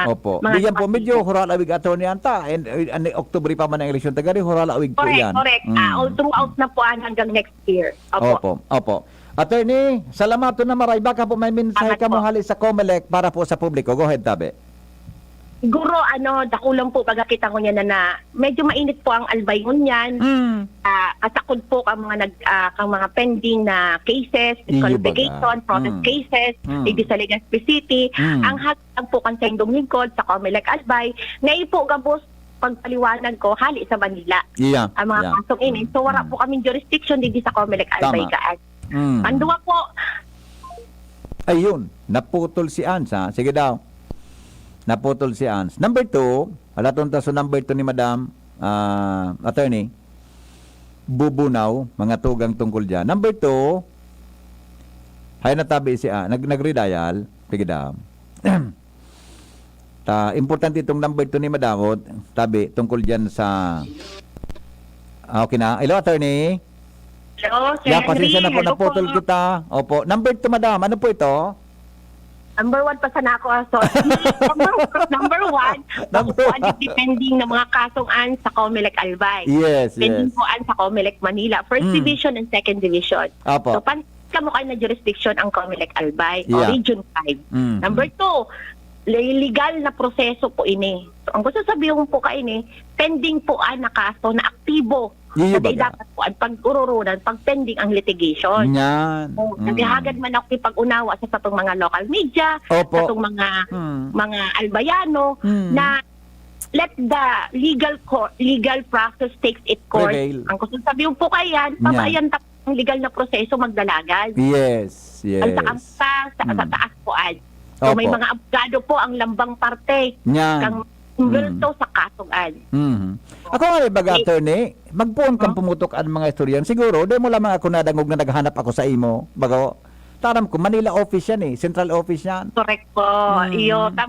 Opo. Yan po medyo huralawig ato ni Anta. And October pa man ang eleksyon tagari, huralawig po yan. Correct. All throughout na po hanggang next year. Opo. Attorney, salamat na maray. Baka po may mensahe ka mo hali sa Comelec para po sa publiko. Go ahead, Tabe. Siguro, dakulang po pagkakita ko niya na medyo mainit po ang albayon niyan. Kasakod po ang mga pending na cases, disqualification, process cases, hindi sa Legazpi City. Ang hatag po kan sa Indong Lingkod, sa Comelec Albay, ngayon po gabos pagpaliwanag ko, hali sa Manila. Ang mga kasong ini. So, wala po kaming jurisdiction dito sa Comelec Albay kaan. Andua po. Ayun, naputol si Ansa. Sige daw. Naputol si Ans. Number 2, alatonta so number 2 ni Madam Attorney, bubunaw, mga tugang tungkol dyan. Number 2, hay natabi si nag-redial, pigidam. Importante itong number 2 ni Madam, tabi, tungkol dyan sa, okay na. Hello, Attorney. Hello, Sir Henry. Pasensya na po, naputol kita. Opo. Number 2, Madam, ano po ito? Number 1 pa sana ako. So, number 1, depending ng mga kasong sa Comelec Albay. Yes. Pending po sa Comelec Manila. First Division and Second Division. Apo. So, kamukha na jurisdiction ang Comelec Albay o Region 5. Number 2, legal na proseso po ini. So, ang gusto sabihin po pending po na kaso na aktibo. Kasi dapat po ang pag-ururunan, pag-pending ang litigation. Yan. Naghahagad man ako pag-unawa sa itong mga local media, sa itong mga albayano, na let the legal process takes its course. Ang gusto sabihin po kayan, pabayan ang legal na proseso magdalagan. Yes. Ang sa taas po So may mga abogado po ang lambang parte. Kang to sa kasugan. Ako nga baga, Attorney, magpuon kang pumutok ang mga istoryan. Siguro, di mo lamang ako nadangog na naghanap ako sa imo. Bago, taram ko, Manila office yan Central office yan. Correct po.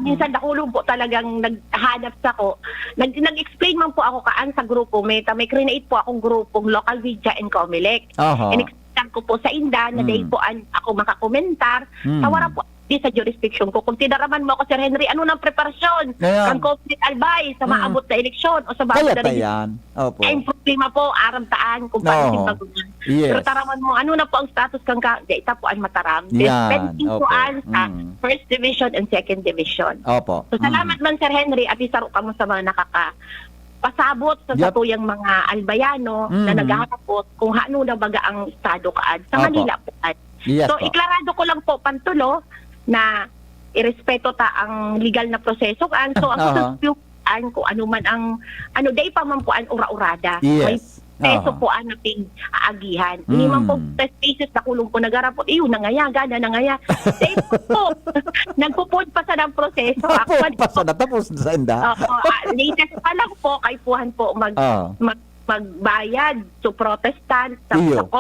Minsan nakulong po talagang naghanap sa ko. Nag-explain man po ako kaan sa grupo. May create po akong grupong Local Media and Comelec. And ko po sa Inda na dahil po ako makakomentar sa wala po di sa jurisdiction ko. Kung tinaraman mo ako, Sir Henry, ano ng preparasyon? Ngayon. Ang Comelec Albay sa maabot na eleksyon o sa Kaya bago na yan. Opo. ay problema po, aram-taan kung paano No. simbagunan. Yes. Pero taraman mo, ano na po ang status kang ita po ang mataram. Yan. Pending po Opo. sa first division and second division. Opo. So salamat man, Sir Henry, at isaro ka mo sa mga pasabot sa Yup. satuyang mga albayano na naghahapot kung ano na baga ang estado kaad sa Opo. Manila po. Yes So po. iklarado ko lang po pantulo na irespeto ta ang legal na proseso kan. So ang susubukan kung ano man ang day pa man po ang ura-urada. May Yes. peso po ang napig aagihan. Hindi man po test cases na kulong po nagarapot. Iyon, nangaya, gana, nangaya. Dahil po, nagpupod pa sa ng proseso. Pasada tapos sa inda. Latest pa lang po, kay puhan po magbayad to protestant Iyo.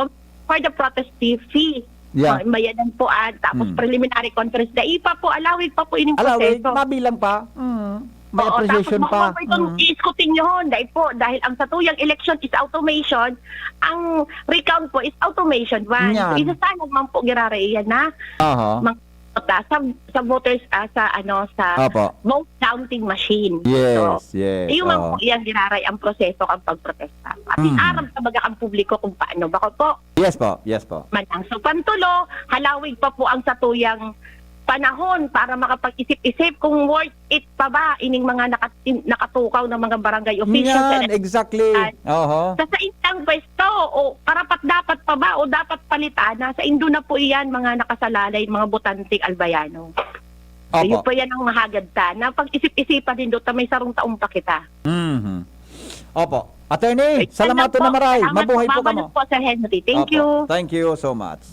for the protest fee. Yeah. Bayadan po tapos preliminary conference. Dahil pa po, alawig pa po ining Alawig, proseso. mabilang pa. May appreciation pa. Tapos itong iskutin nyo hon. Dahil ang satuyang election is automation, ang recount po is automation. Yan. Isa sana man po girareiyan na sa voters sa Opo. vote counting machine. Yes, yes. Yung man po iyang giraray ang proseso ang pagprotesta. At aram sa baga ang publiko kung paano. Bako po, Yes po, yes po. manang. So pantulo, halawig pa po ang satuyang panahon para makapag-isip-isip kung worth it pa ba ining mga nakatukaw ng mga barangay officials. Yan, exactly. Sa intang pwesto o karapat-dapat pa ba o dapat palitan na sa indo na po iyan mga nakasalalay, mga botanting albayano. So, Opo. yun po yan ang mahagad ta na pag-isip-isipan din doon may sarong taong pa kita. Opo. Attorney, salamat na maray. Mabuhay po kamo. Po, Sir Henry. Thank Opo. you. Thank you so much.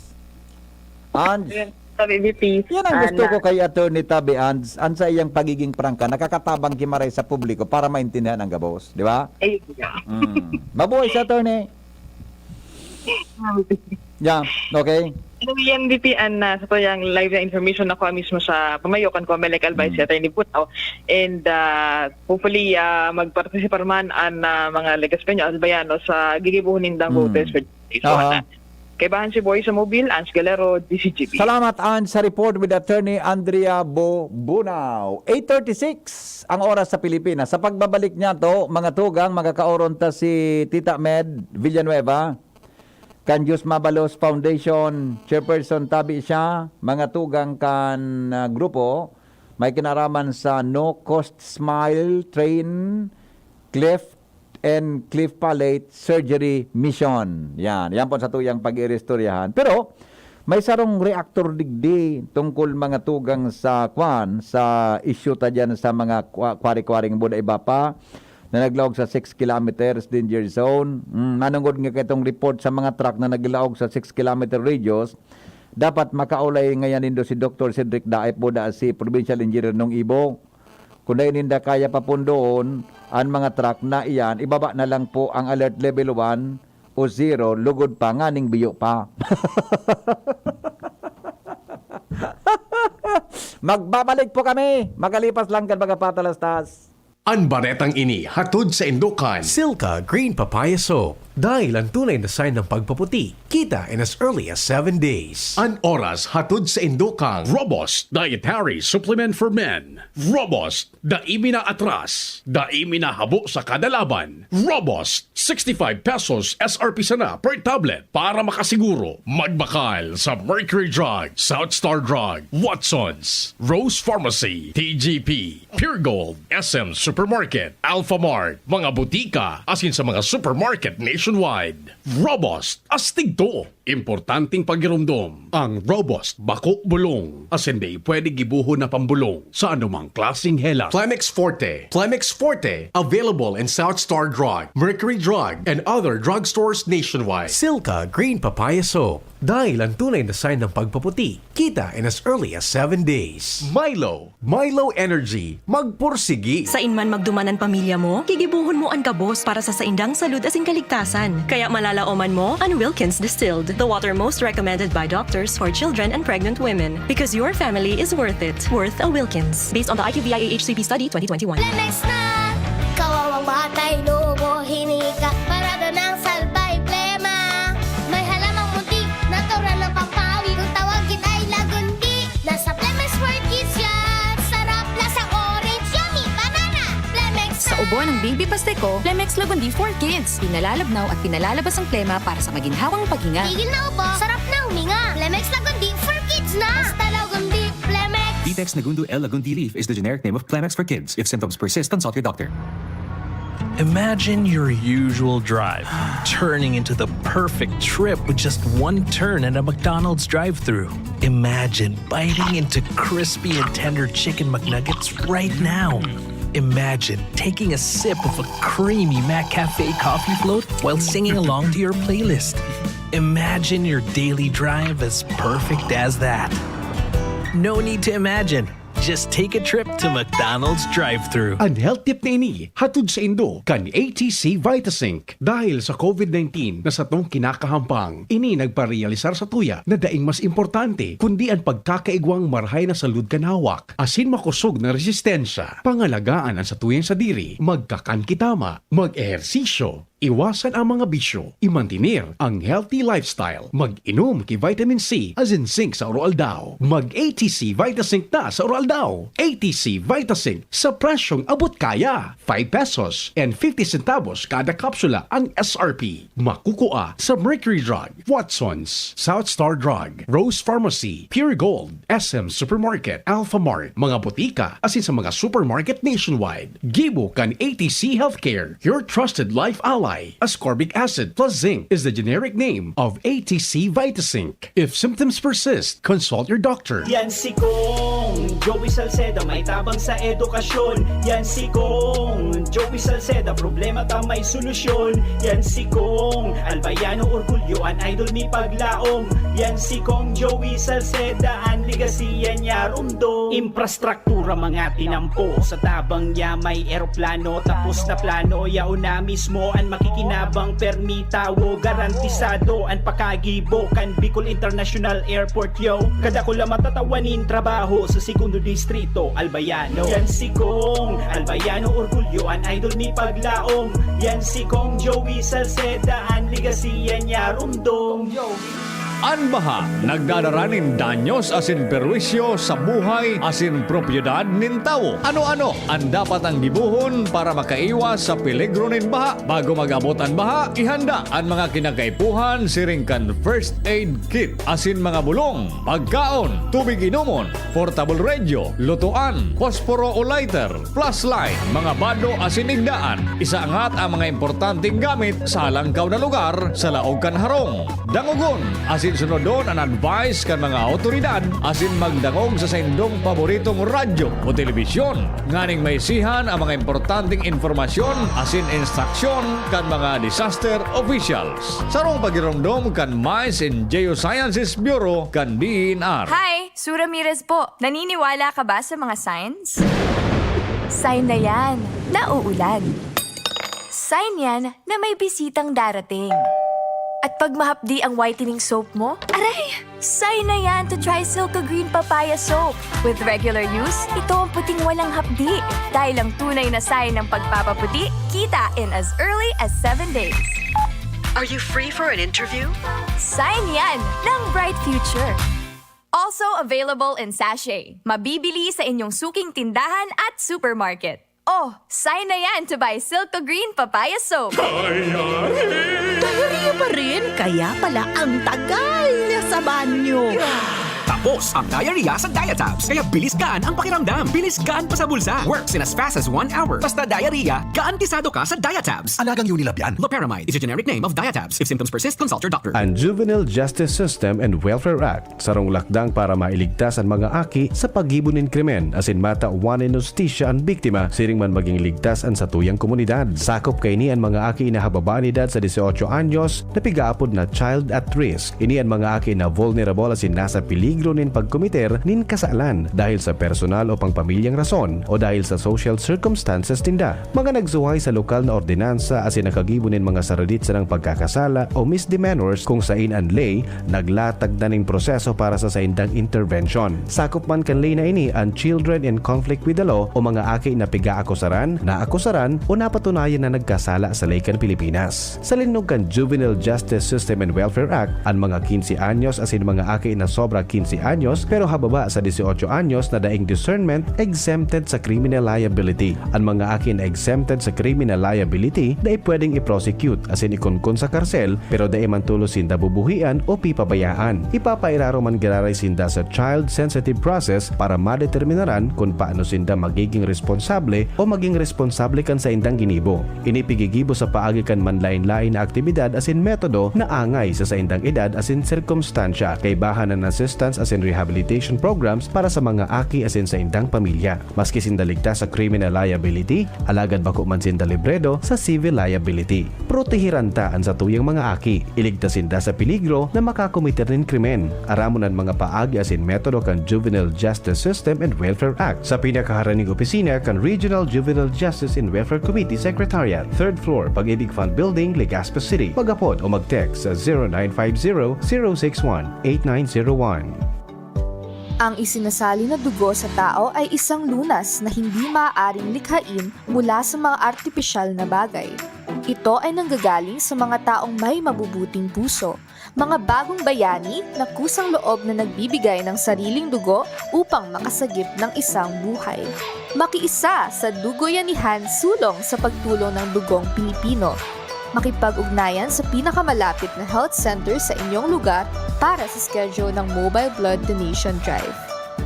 And Sa BBP. yan ang gusto ko kay Attorney Tabi Ands, sa iyang pagiging prangka, nakakatabang kimaray sa publiko para maintindihan ang gabos, di ba? Mabuhay sa Attorney. Yeah, okay. Yan, BP, sa to yung live na information na ko mismo sa pamayokan ko, Comelec Albay, si Atty. Putaw. And hopefully, magparticipa man ang mga Legaspeño Albayano sa gigibuhunin ng voters. Kay bahan si Boy sa Mobile, Ans Galero, DCGP. Salamat, Ans, sa report with Attorney Andrea Bunao. 8:36 ang oras sa Pilipinas. Sa pagbabalik niya to, mga tugang, magkakaoron ta si Tita Med Villanueva, kan Diyos Mabalos Foundation, Chairperson Tabi siya, mga tugang kan grupo, may kinaraman sa No Cost Smile Train, Cleft and Cliff Palate Surgery Mission. Yan po sa tuyang pag-irestoryahan. Pero may sarong reactor digdi tungkol mga tugang sa issue ta dyan sa mga kwari-kwaring buda iba pa na naglaog sa 6 kilometers danger zone. Nanungod nga itong report sa mga truck na naglaog sa 6 kilometer radius. Dapat makaulay ngayon nindo si Dr. Cedric Daip buda si Provincial Engineer ng Ibo. Kung na ininda kaya papundoon ang mga truck na iyan, ibaba na lang po ang alert level 1 o 0, lugod pa, nganing biyo pa. Magbabalik po kami. Magalipas lang kan mga patalastas. Ang baretang ini hatod sa Indukan. Silka Green Papaya Soap. Dahil ang tunay na sign ng pagpaputi, kita in as early as 7 days. Ang oras hatod sa Indukang. Robust Dietary Supplement for Men. Robust, daimi na atras. Daimi na habo sa kada laban. Robust, 65 pesos SRP sana per tablet. Para makasiguro, magbakal sa Mercury Drug, South Star Drug, Watsons, Rose Pharmacy, TGP, Pure Gold, SM Supermarket, Alpha Mart, mga butika, asin sa mga supermarket nationwide. Robust, astig to. Importanteng pagirumdom. Ang Robust Bako Bulong. Asin di pwede gibuho na pambulong sa anumang klaseng hela. Plemex Forte. Plemex Forte, available in South Star Drug, Mercury Drug, and other drugstores nationwide. Silka Green Papaya Soap. Dahil ang tunay na sign ng pagpaputi, kita in as early as 7 days. Milo. Milo Energy. Magpursigi. Sa inman magdumanan pamilya mo, gigibuhon mo ang kabos para sa saindang salud asing kaligtasan. Kaya malalaoman mo ang Wilkins Distilled, the water most recommended by doctors for children and pregnant women. Because your family is worth it. Worth a Wilkins. Based on the IQVIA HCP study 2021. Plemex na! Kawawang batay, lobo, hinika, parada ng salbay, plema. May halamang muntik, natural ng pampawi, kung tawagin ay lagundi. Nasa Plemex epekto ng Baby Pasteco, Plemex Lagundi for Kids. Pinalalabnaw at pinalalabas ang plema para sa maginhawang paghinga. Tigil na upo, sarap na huminga. Plemex Lagundi for kids na. Basta Lagundi, Plemex. Vitex Nagundu L. Lagundi Leaf is the generic name of Plemex for kids. If symptoms persist, consult your doctor. Imagine your usual drive turning into the perfect trip with just one turn at a McDonald's drive-thru. Imagine biting into crispy and tender chicken McNuggets right now. Imagine taking a sip of a creamy McCafe coffee float while singing along to your playlist. Imagine your daily drive as perfect as that. No need to imagine. Just take a trip to McDonald's drive-thru. Ang health tip na ini, hatod sa Indo, kan ATC Vitasync. Dahil sa COVID-19 na sa tong kinakahampang, ini nagparealisar sa tuya na daing mas importante, kundi ang pagkakaigwang marhay na salud kanawak, asin makusog na resistensya, pangalagaan ang sa tuyang sa diri, magkakan kitama, mag-ehersisyo, iwasan ang mga bisyo, imantinir ang healthy lifestyle, mag-inom ki vitamin C as in zinc sa Oroaldao, mag-ATC Vitasync na sa Oroaldao. ATC Vitasync sa presyong abot kaya, 5 pesos and 50 centavos kada kapsula ang SRP. Makukuha sa Mercury Drug, Watson's, South Star Drug, Rose Pharmacy, Pure Gold, SM Supermarket, Alpha Mart, mga botika asin sa mga supermarket nationwide. Gibo kan ATC Healthcare, your trusted life ally. Ascorbic acid plus zinc is the generic name of ATC Vitasync. If symptoms persist, consult your doctor. Yan si Kong Joey Salceda, may tabang sa edukasyon. Yan si Kong Joey Salceda, problema ta may solusyon. Yan si Kong Albayano Orgulyo, an idol ni paglaom. Yan si Kong Joey Salceda, an ligasiya niya rumdo. Infrastruktura mga tinampo, sa tabang niya may eroplano. Tapos na plano, yauna mismo an makikinabang permita wo garantisado ang pakagibo kan Bicol International Airport yo. Kada ko lang matatawanin trabaho sa segundo distrito Albayano. Yan si Kong Albayano Orgulyo, an idol ni paglaom. Yan si Kong Joey Salceda, an ligasiya niya rumdong. Anbaha, nagdadaranin danyos asin perwisyo sa buhay asin propiedad nin tao. Ano-ano ang dapat ang gibuhon para makaiwas sa peligro nin baha? Bago mag-abot ang baha, ihanda ang mga kinakaipuhan siring kan first aid kit asin mga bulong, pagkaon, tubig inomon, portable radio, lutuan, posporo o lighter, flashlight, mga bado asin igdaan. Isaangat ang mga importanteng gamit sa halangkaw na lugar sa laog kan harong. Dangugon asin sunodon ang advice kan mga otoridad asin magdangog sa saindong paboritong radyo o telebisyon. Nganing may sihan ang mga importanteng informasyon asin instruksyon kan mga disaster officials. Sarong pagiromdom kan Mines and Geosciences Bureau kan DNR. Hi! Sue Ramirez po. Naniniwala ka ba sa mga signs? Sign na yan, na uulan. Sign yan na may bisitang darating. At pag mahapdi ang whitening soap mo, aray! Sign na yan to try Silka Green Papaya Soap. With regular use, ito ang puting walang hapdi. Dahil ang tunay na sign ng pagpapaputi, kita in as early as 7 days. Are you free for an interview? Sign yan ng Bright Future. Also available in sachet. Mabibili sa inyong suking tindahan at supermarket. Oh, sign na yan to buy Silka Green Papaya Soap. Diarrhea pa rin, kaya pala ang tagal niya sa banyo. Tapos ang diarrhea sa Diatabs. Kaya bilis gaan ang pakiramdam. Bilis gaan pa sa bulsa. Works in as fast as 1 hour. Basta diarrhea, garantisado ka sa Diatabs. Alagang Unilab yan. Loperamide is a generic name of Diatabs. If symptoms persist, consult your doctor. Ang Juvenile Justice System and Welfare Act sarong lakdang para mailigtas ang mga aki sa paghibunin krimen asin mata wanin justisya ang biktima siring man maging ligtas ang satuyang komunidad. Sakop kay ni ang mga aki na hababaan edad sa 18 anyos na pigaapod na child at risk. Ini ang mga aki na vulnerable asin nasa peligro nin pagkomiter nin kasalan dahil sa personal o pangpamilyang rason o dahil sa social circumstances tinda. Mga nagsuhay sa lokal na ordinansa asin nakagibo nin mga saradit sa ng pagkakasala o misdemeanors kung sain ang lay naglatag na ning proseso para sa saindang intervention. Sakop man kan lay na ini ang children in conflict with the law o mga aki na piga-akusaran, naakusaran o napatunayan na nagkasala sa laykan Pilipinas. Sa linog kan Juvenile Justice System and Welfare Act, ang mga 15 anyos asin mga aki na sobra 15 anyos pero hababa sa 18 anyos na daing discernment exempted sa criminal liability. Ang mga aki na exempted sa criminal liability dai pwedeng i-prosecute as in ikunkun sa karsel pero dai man tulo sinda bubuhian o pipabayaan. Ipapairaro man giraray sinda sa child sensitive process para madeterminaran kung paano sinda magiging responsable o maging responsable kan sa indang ginibo. Inipigigibo sa paagi kan manlain-lain na aktibidad as in metodo na angay sa indang edad as in circumstansya kay bahan ng assistance as in rehabilitation programs para sa mga aki as in sa indang pamilya. Maski sinda ligtas sa criminal liability, alagad bako man sinda libredo sa civil liability. Protehiran ta sa tuyang mga aki, iligtas sinda sa peligro na makakomiter ng krimen. Aramunan mga paagi as in metodo kan Juvenile Justice System and Welfare Act sa pinakaharaning opisina kan Regional Juvenile Justice and Welfare Committee Secretariat, 3rd floor, Pag-ibig Fund Building, Legazpi City. Magapod o mag-text sa 0950-061-8901. Ang isinasali na dugo sa tao ay isang lunas na hindi maaaring likhain mula sa mga artipisyal na bagay. Ito ay nanggagaling sa mga taong may mabubuting puso, mga bagong bayani na kusang loob na nagbibigay ng sariling dugo upang makasagip ng isang buhay. Makiisa sa Dugoyanihan sulong sa pagtulong ng dugong Pilipino. Makipag-ugnayan sa pinakamalapit na health center sa inyong lugar para sa schedule ng Mobile Blood Donation Drive.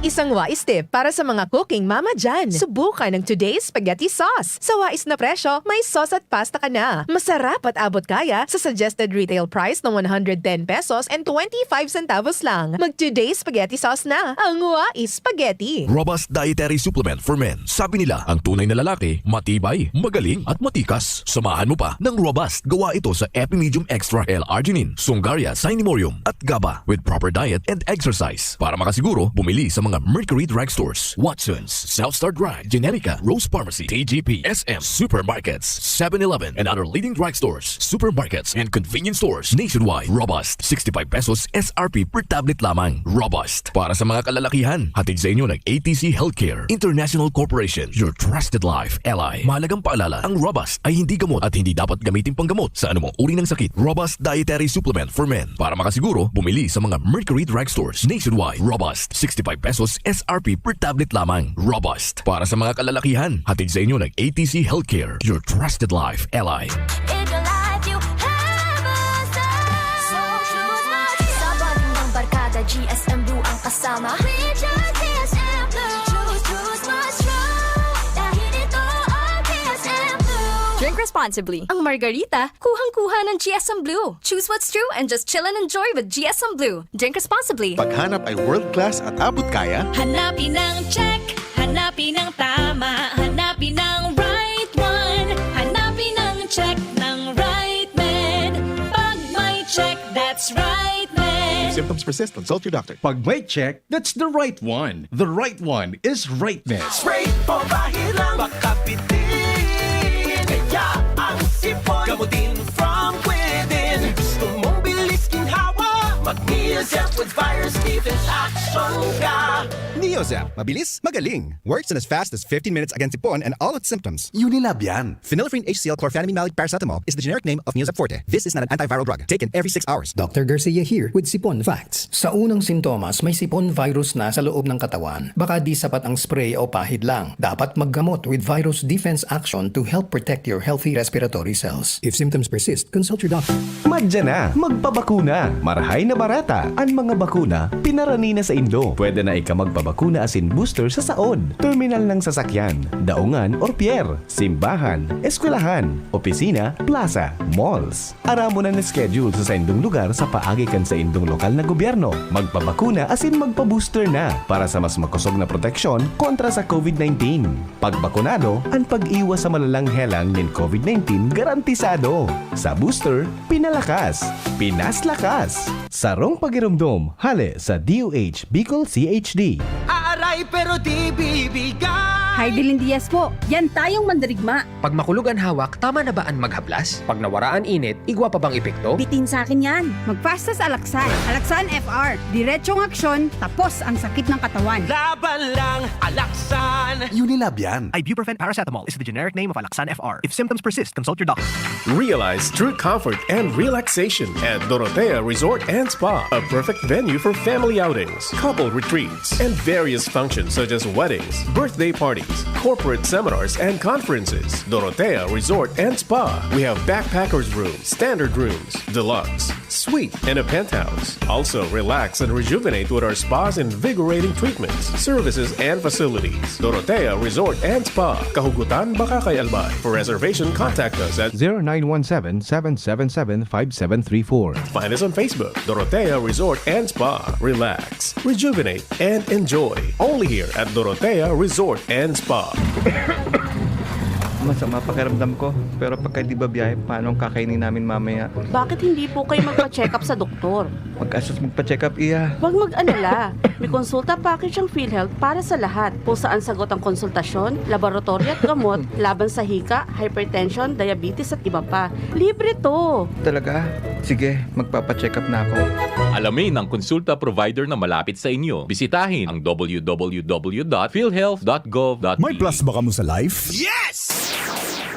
Isang wais tip para sa mga cooking mama dyan. Subukan ng Today's Spaghetti Sauce. Sa wais na presyo, may sauce at pasta ka na. Masarap at abot kaya sa suggested retail price ng 110 pesos and 25 centavos lang. Mag Today's Spaghetti Sauce na. Ang wais spaghetti. Robust Dietary Supplement for Men. Sabi nila, ang tunay na lalaki, matibay, magaling at matikas. Samahan mo pa ng Robust. Gawa ito sa Epimedium Extra L-Arginine, Sungaria, Sinemorium at GABA with proper diet and exercise. Para makasiguro, bumili sa mga Mercury Drugstores, Watson's, Southstar Drug, Generica, Rose Pharmacy, TGP, SM, Supermarkets, 7-Eleven, and other leading drugstores, supermarkets, and convenience stores nationwide. Robust, 65 pesos SRP per tablet lamang. Robust, para sa mga kalalakihan. Hatid sa inyo ng ATC Healthcare International Corporation, your trusted life ally. Mahalagang paalala, ang Robust ay hindi gamot at hindi dapat gamitin panggamot sa anumang uri ng sakit. Robust Dietary Supplement for Men. Para makasiguro, bumili sa mga Mercury Drugstores nationwide. Robust, 65 pesos SRP per tablet lamang. Robust, para sa mga kalalakihan. Hatid sa inyo ng ATC Healthcare, your trusted life ally. Sa baging ng barkada, GSM Blue ang kasama. Drink responsibly. Ang margarita, kuhang-kuha ng GSM Blue. Choose what's true and just chill and enjoy with GSM Blue. Drink responsibly. Paghanap ay world-class at abot kaya. Hanapin ang check, hanapin ang tama, hanapin ang right one. Hanapin ang check ng right man. Pag may check, that's right man. If symptoms persist, consult your doctor. Pag may check, that's the right one. The right one is Rightness. Straight po bahid lang, makapitin. Kaya ang sipon, gamutin from within. Gusto mong bilis ginhawa, mag-Neozep with virus defense action ka. Neozep, mabilis, magaling. Works in as fast as 15 minutes against sipon and all its symptoms. Unilab yan. Phenylephrine HCl chlorphenamine malic paracetamol is the generic name of Neozep Forte. This is not an antiviral drug. Taken every 6 hours. Dr. Garcia here with Sipon Facts. Sa unang sintomas, may sipon virus na sa loob ng katawan. Baka di sapat ang spray o pahid lang. Dapat maggamot with virus defense action to help protect your healthy respiratory cells. If symptoms persist, consult your doctor. Madya na, magpabakuna. Marahay na barata. Ang mga bakuna, pinarani na sa Indo. Pwede na ika magpabakuna asin booster sa saod, terminal ng sasakyan, daungan or pier, simbahan, eskwelahan, opisina, plaza, malls. Aramo na schedule sa indong lugar sa paagikan sa indong lokal na gobyerno. Magpabakuna asin magpa-booster na para sa mas makusog na proteksyon kontra sa COVID-19. Pagbakunado, ang pag-iwas sa malalang helang ng COVID-19 garantisado. Sa booster, pinalakas, pinaslakas. Sarong pagirumdom, hale sa DOH Bicol CHD. Aaray pero di bibigay. Heidelin Diaz po. Yan tayong mandirigma. Pag makulog ang hawak, tama na ba ang maghaplas? Pag nawaraan init, igwa pa bang epekto? Bitin sa akin yan. Magpastas Alaksan. Alaksan FR. Diretsong aksyon, tapos ang sakit ng katawan. Laban lang, Alaksan. Unilab yan. Ibuprofen paracetamol is the generic name of Alaksan FR. If symptoms persist, consult your doctor. Realize true comfort and relaxation at Dorotea Resort and Spa, a perfect venue for family outings, couple retreats, and various functions such as weddings, birthday parties, corporate seminars, and conferences. Dorotea Resort and Spa. We have backpackers rooms, standard rooms, deluxe, suite, and a penthouse. Also, relax and rejuvenate with our spa's invigorating treatments, services, and facilities. Dorotea Resort and Spa. Kahugutan, Bakakay, Albay. For reservation, contact us at 0917-777-5734. Find us on Facebook, Dorotea Resort and Spa. Relax, rejuvenate, and enjoy. Only here at Dorotea Resort and Spa. Masama pakiramdam ko. Pero pagka di ba biyahe, paano kakainin namin mamaya? Bakit hindi po kayo magpa-check up sa doktor? Mag-asos magpa-check up, Iya. Huwag mag-alala. May konsulta package ang PhilHealth para sa lahat. Kung saan sagot ang konsultasyon, laboratory at gamot, laban sa hika, hypertension, diabetes at iba pa. Libre to. Talaga? Sige, magpapa-check up na ako. Alamin ang konsulta provider na malapit sa inyo. Bisitahin ang www.philhealth.gov.ph. May plus ba ka mo sa life? Yes!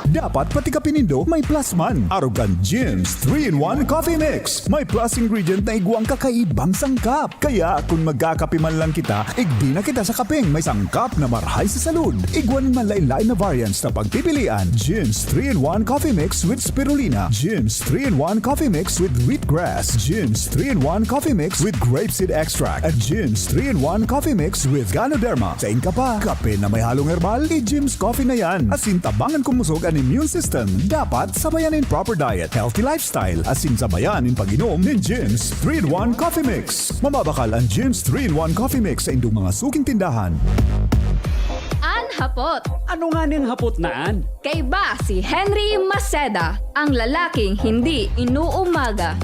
Dapat pati ka pinindo may plus man. Arugan Gyms 3-in-1 Coffee Mix. May plus ingredient na iguang kakaibang sangkap. Kaya kung magkakape man lang kita, igdi na kita sa kapeng may sangkap na marhay sa salud. Iguan man lain-lain na variants na pagpipilian. Gyms 3-in-1 Coffee Mix with Spirulina. Gyms 3-in-1 Coffee Mix with Wheatgrass. Gyms 3-in-1 Coffee Mix with Grapeseed Extract. At Gyms 3-in-1 Coffee Mix with Ganoderma. Sa ka pa, kape na may halong herbal, i-Gyms Coffee na yan. Asin tabangan kumusog ang immune system. Dapat sabayan in proper diet, healthy lifestyle, asin sabayan in pag-inom ng Gyms 3-in-1 Coffee Mix. Mamabakal ang Gyms 3-in-1 Coffee Mix sa indong mga suking tindahan. Hapot. Ano nga niyang hapot naan? Kay ba si Henry Maceda, ang lalaking hindi inuumaga.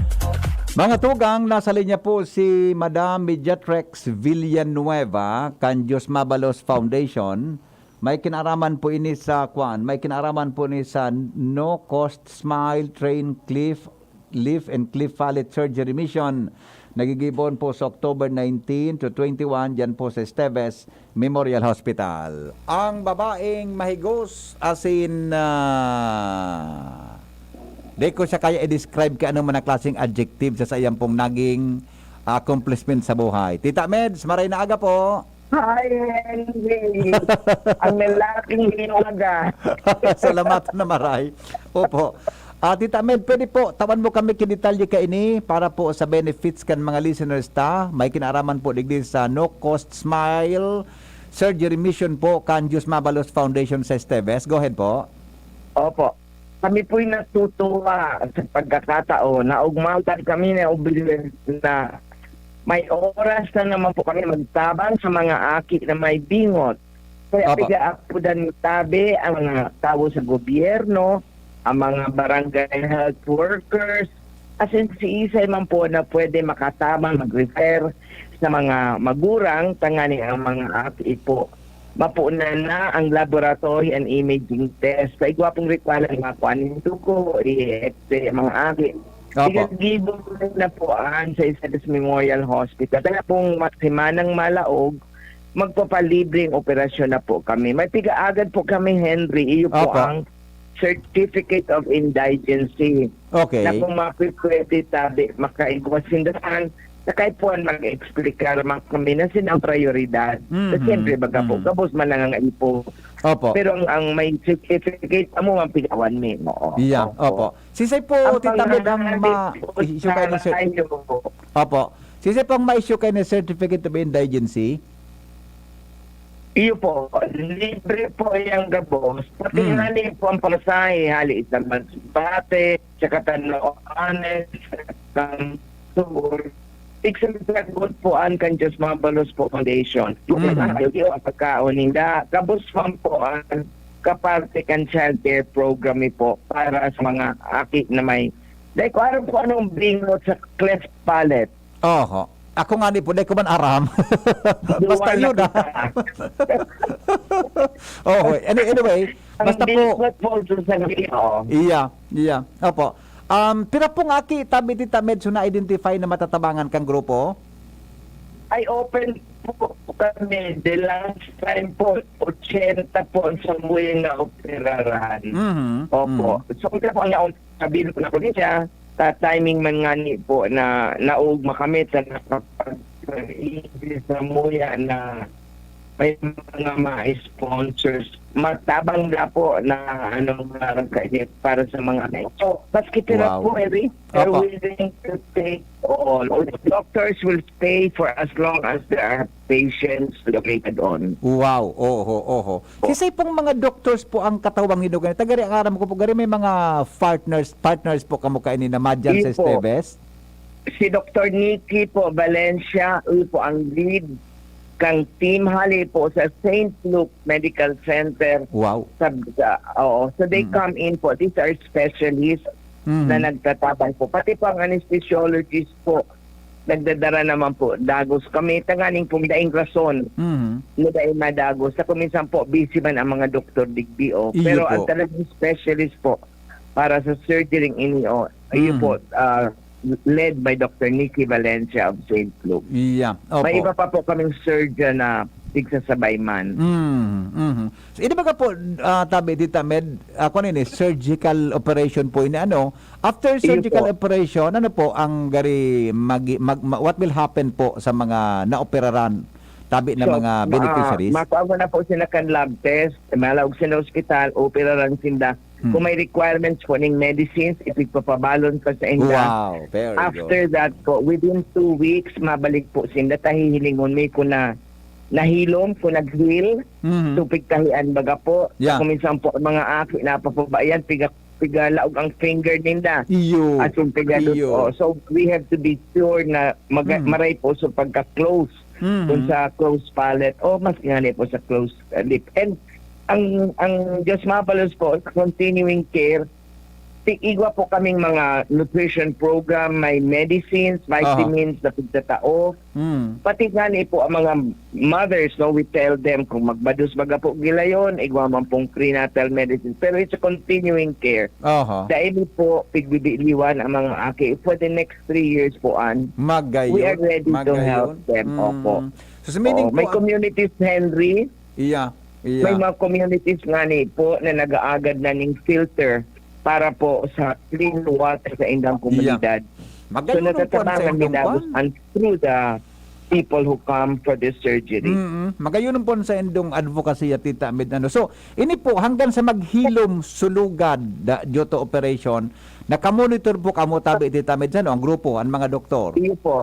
Mga tugang, nasa linya po si Madam Mediatrex Villanueva, Canjos Mabalos Foundation. May kinaraman po ini sa No Cost Smile Train Lift and Cliff Palate Surgery Mission. Nagigibon po sa October 19 to 21 dyan po sa Esteves Memorial Hospital. Ang babaeng mahigos di ko siya kaya i-describe ka anong mga klaseng adjective sa sayang pong naging accomplishment sa buhay. Tita Meds, maray na aga po. Hi, Henry. Ang lalaking hinaga. Salamat na maray. Opo. Tita Med, pwede po, tawan mo kami kinitalye ka ini para po sa benefits kan mga listeners ta. May kinaraman po digdi sa No Cost Smile Surgery Mission po, Canjos Mabalos Foundation sa Esteves. Go ahead po. Opo. Kami po'y natutuwa sa pagkakataon na ugmautan kami na may oras na naman po kami magtabang sa mga aki na may bingot. Kaya piga-apudan tabi ang mga tao sa gobyerno, ang mga barangay health workers, asin si Isay man po na pwede makatabang mag-refer sa mga magurang, tangani ang mga aki po. Mapunan na ang laboratory and imaging test. Paigwa pong requala ng mga kuanin ko, mga aki. Gibo na po sa Esteves Memorial Hospital. Kaya pong simanang malaog, magpapalibreng operasyon na po kami. May piga-agad po kami, Henry. Iyo po ang Certificate of Indigency. Okay. Na kung mapipwede tabi, makaigwasindasan, na kahit po mag-explicar kami na sinang prioridad. So, siyempre, baga po, kabos man lang ang ipo. Opo. Pero ang may certificate mo, ang pigawan mo. Yeah, opo. Sisay po, Tita Med, ang ma-issue kayo ng Opo. Sisay po ang ma-issue kayo ng Certificate of Indigency? Iyo po, libre po yung gabos. Pati hali po ang pamasahe, hali isang mansipate, tsaka tanooanes, tsaka tour. Iksagot po ang Canjos Mabalos po Foundation. Yung ang pagkaon nila. Gabos po ang kaparte kan child care program po para sa mga aki na may. Like, alam po anong bingot sa cleft palate. Oho. Ako nga ni po, dahil ko man aram. Basta yun oh, anyway, basta po. Iya. Opo. Pira po nga ki, tabi tita medyo na-identify na matatabangan kang grupo? I open po kami the last time po 80 po sa muling na operaran. Opo. So kung po nga sabihin ko na ko niya, timing man nga ni po na naugma kami sa nakapag-iisip sa muya na may mga ma-sponsors. Matabang na po na para sa mga so, paski tira po, Eric, they're willing to take all. Doctors will stay for as long as there are patients located on. Wow, oho. Kasi pong mga doctors po ang katawang hinugan. Tagari ang aram ko po, gari may mga partners po kamukha ini na Madjan sa Esteves. Si Dr. Nikki po, Valencia, po ang lead kang Team Hali po sa St. Luke Medical Center. Wow. So they come in po. These are specialists na nagtatabang po. Pati po ang anesthesiologist po, nagdadara naman po. Dagos kami. Tanganing po, daing rason. Daing madagos. Sa kuminsan po, busy man ang mga doktor digbi. Pero ang talagang specialist po para sa surgery inyo, ayun po, led by Dr. Nikki Valencia of St. Luke. Yeah. May iba pa po kaming surgeon na tigsasabay man. So, hindi ba ka po, tabi, Tita Med, ako nini, surgical operation po ini ano? After surgical operation, ano po ang gari, what will happen po sa mga naoperaran? Tabi na mga beneficiaries? Makawa na po sila kan lab test, malawag sila hospital, operaran sila. Kung may requirements po ng medicines, ipagpapabalon pa sa inyo. Wow, very After good. that po, within 2 weeks, mabalik po sila. Tahihilingon may ko na nahilom, kung nag-heal, tupig tahian baga po. Yeah. Kung minsan po, mga aki na papabayan, pigalaog ang finger nila. Iyo. At yung pigalot. So, we have to be sure na maray po sa pagka-close. Kung sa close palate, mas ngani po sa close lip. And ang Diyos mabalos po, continuing care, igwa po kaming mga nutrition program, may medicines, vitamins na pagtatao. Pati nga po ang mga mothers, we tell them kung magbadus baga po gilayon, igwa man pong prenatal medicines. Pero it's a continuing care. Dahil po, pigbibiliwan ang mga aki. For the next 3 years po, we are ready to help them. Opo. So, may communities, Henry. May mga communities nga po na nag-aagad na ng filter para po sa clean water sa indang komunidad. So natatabangan ni Dagos and through the people who come for this surgery. Magayunon po sa indong advocacy at Tita Med. So, ini po hanggang sa maghilom sulugad due to operation, nakamonitor po kamo tabi Tita Med ang grupo, ang mga doktor. Iyo po.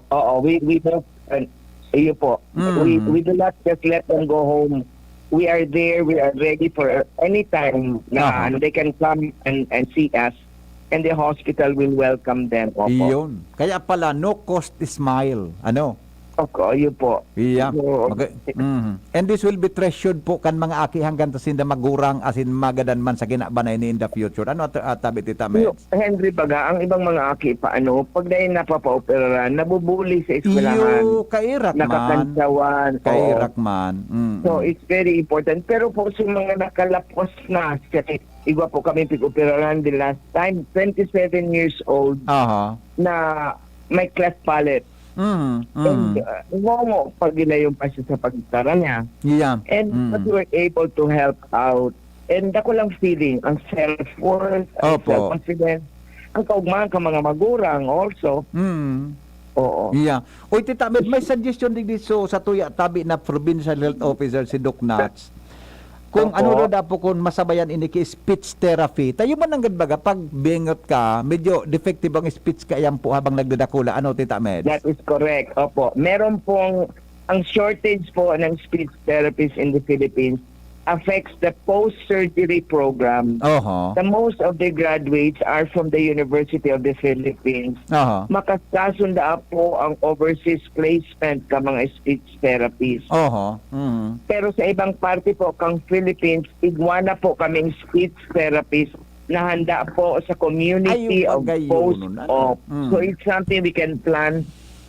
We do not just let them go home. We are there, we are ready for any time na they can come and see us, and the hospital will welcome them. Iyon. Kaya pala, no cost smile. Ano? Yun po. Yeah. And this will be treasured po kan mga aki hanggang tasin na magurang asin magadan man sa ginabanay ni in the future. Ano tabi Tita Med? Henry baga, ang ibang mga aki pag dahil napapa-operaran, nabubuli sa eskwelahan. Kairak man. Nakakansawan. Kairak man. So, it's very important. Pero po sa mga nakalapos na, igwa po kami pig-operaran the last time, 27 years old, na may cleft palate. And pag yung pa siya sa pagtara niya. And but we were able to help out. And ako lang feeling, ang self-worth, ang self-confidence, ang kaugmahan ka mga magurang also. Oy, Tita Med, may suggestion din dito sa tuya tabi na provincial health officer si Doc Nats. Kung ano ro dapo kung masabayan ini ki speech therapy. Tayo man ang baga pag bingot ka, medyo defective ang speech ka yan po habang nagdadakula. Ano Tita Med? That is correct. Opo. Meron pong ang shortage po ng speech therapists in the Philippines affects the post-surgery program. The most of the graduates are from the University of the Philippines. Makasasunda po ang overseas placement ka mga speech therapists. Pero sa ibang parte po, kang Philippines, igwana po kaming speech therapists na handa po sa community of post-op. So it's something we can plan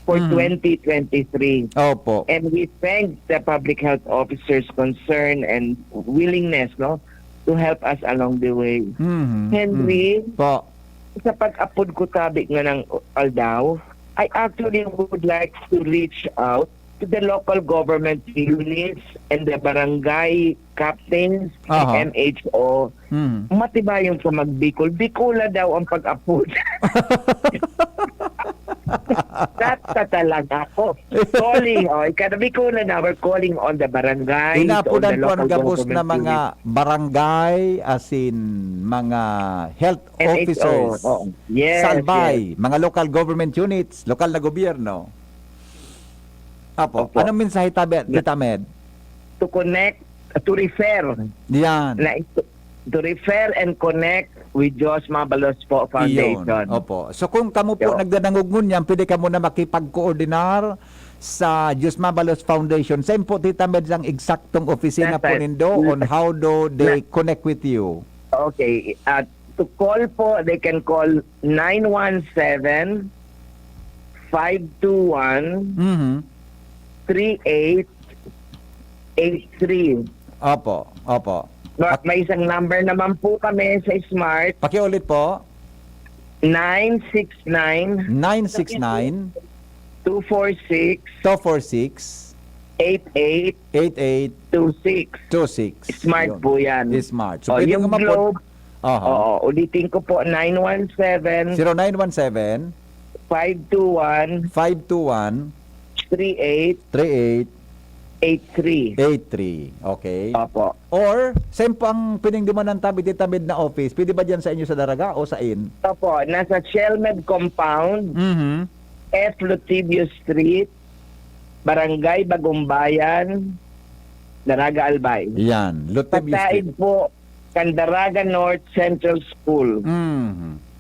for 2023. Opo. And we thank the public health officers' concern and willingness, no, to help us along the way. Henry, po, sa pag-upod ko tabi nga ng Aldao, I actually would like to reach out to the local government units and the barangay captains, Aha. MHO. Matibayon sa magbikol. Bikola daw ang pag-upod. That's talaga ako. Calling, Bikola na, we're calling on the barangay, inapunan on the po ang local gabos government na mga units. barangay, as in mga health MHO, officers, oo. Yes, salbay, mga local government units, lokal na gobyerno. Apo, Opo. anong mensahe Tita Med? To connect, to refer. Yan. To refer and connect with Diyos Mabalos po Foundation. Iyon. Opo. So kung kamo po nagdanangog ngunyan, pwede ka muna makipag-coordinar sa Diyos Mabalos Foundation. Same po Tita Med ang eksaktong opisina po nindo on how do they connect with you. Okay. To call po, they can call 917 521 3883. Opo. May isang number naman po kami sa Smart. Pakiulit po. 969 246 8826. Smart Yun. po yan. Smart. So, pwede yung nga Globe, ulitin ko po, 917 0917 521 3883. 83. Okay. Opo. Or, same po ang piningduman ng Tita Med na office. Pwede ba dyan sa inyo sa Daraga o sa IN? Opo, nasa Shellmed Compound, F. Lutibio Street, Barangay Bagumbayan, Daraga Albay. Yan, Lutibio Pataid Street. po, Candaraga North Central School.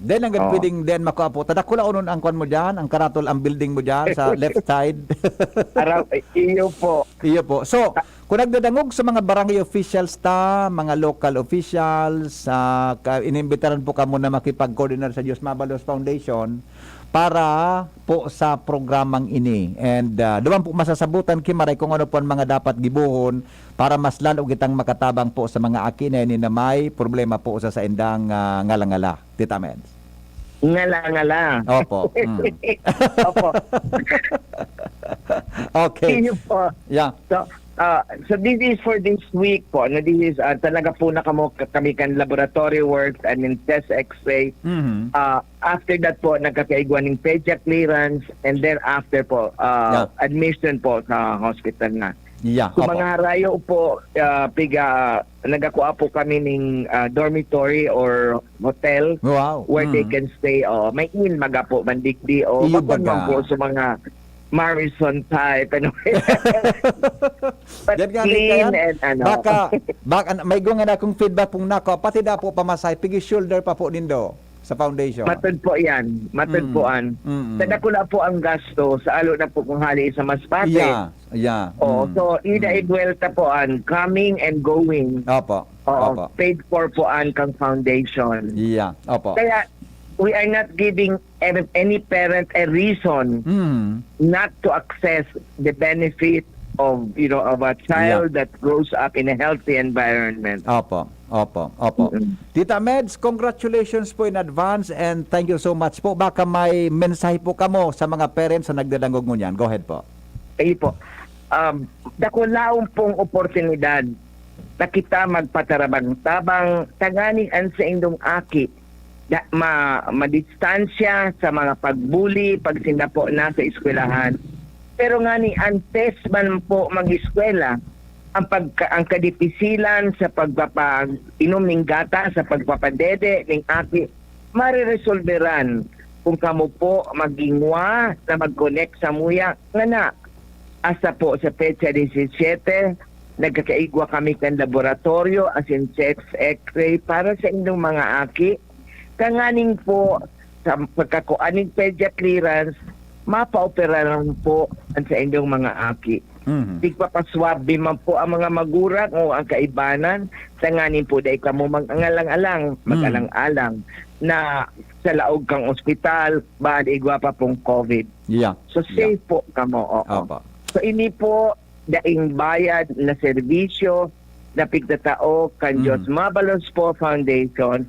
Then hanggang pwedeng then makuha tadakula unon ang kwan mo dyan, ang karatol, ang building mo dyan sa left side. Iyo po. So, kung nagdadangog sa mga barangay officials mga local officials, inimbitaran po ka muna makipag-coordinar sa Diyos Mabalos Foundation para po sa programang ini. And duman po masasabutan kimaray kung ano po ang mga dapat gibuhon para mas lalo kitang makatabang po sa mga akina ni na may problema po sa indang ngala-ngala. Tita Meds. Ngala-ngala. Opo. Opo. Okay. Iyo po. Yeah. So this is for this week po. This is talaga po kami kan laboratory works and in test x-ray. After that po, nagkakaigwan ng PEDIA clearance and then after po, admission po sa hospital na. Yeah, so mga harayo po, nagakuha po kami ng dormitory or hotel where they can stay. May maga po, mandigdi o magpapang po sa mga Marison type. But clean and Baka may gungan akong feedback pong nako, pati da po pamasay, pigi shoulder pa po nindo sa foundation. Matod po yan. Matod po an. Tadakula po ang gasto sa alo na po kung hali sa Masbate. Yeah. So, ida igwelta po an, coming and going. Opo. Paid for po an kang foundation. Yeah. Opo. Kaya, we are not giving any parent a reason not to access the benefit of a child that grows up in a healthy environment. Opo. Tita Meds, congratulations po in advance and thank you so much po. Baka may mensahe po kamo sa mga parents na nagdadangog mo niyan. Go ahead po. Ay po. Dakulaong pong oportunidad na kita magpatarabang-tabang taganian sa indong aki madistansya sa mga pagbuli, pagsinda po na sa eskwelahan. Pero nga ni antes man po mag-eskwela, ang kadipisilan sa pagpapainom ng gata, sa pagpapadede ng aki, mariresolveran kung kamo po magingwa na mag-connect sa muya. Nga na, asa po sa petsa 17, nagkakaigwa kami kan laboratorio as in checks x-ray para sa inyong mga aki. Kanganing po sa pagkakuaning PEDIA clearance, mapaoperaran po ang sa inyong mga aki. Tigpapaswab din man po ang mga magurang o ang kaibanan. Tanganin po dahil ka mo mag-alang-alang na sa laog kang ospital, bad igwa pa pong COVID. Yeah. So safe po kamo. Oo. So ini po daing bayad na serbisyo na pigtatao kan Diyos Mabalos po Foundation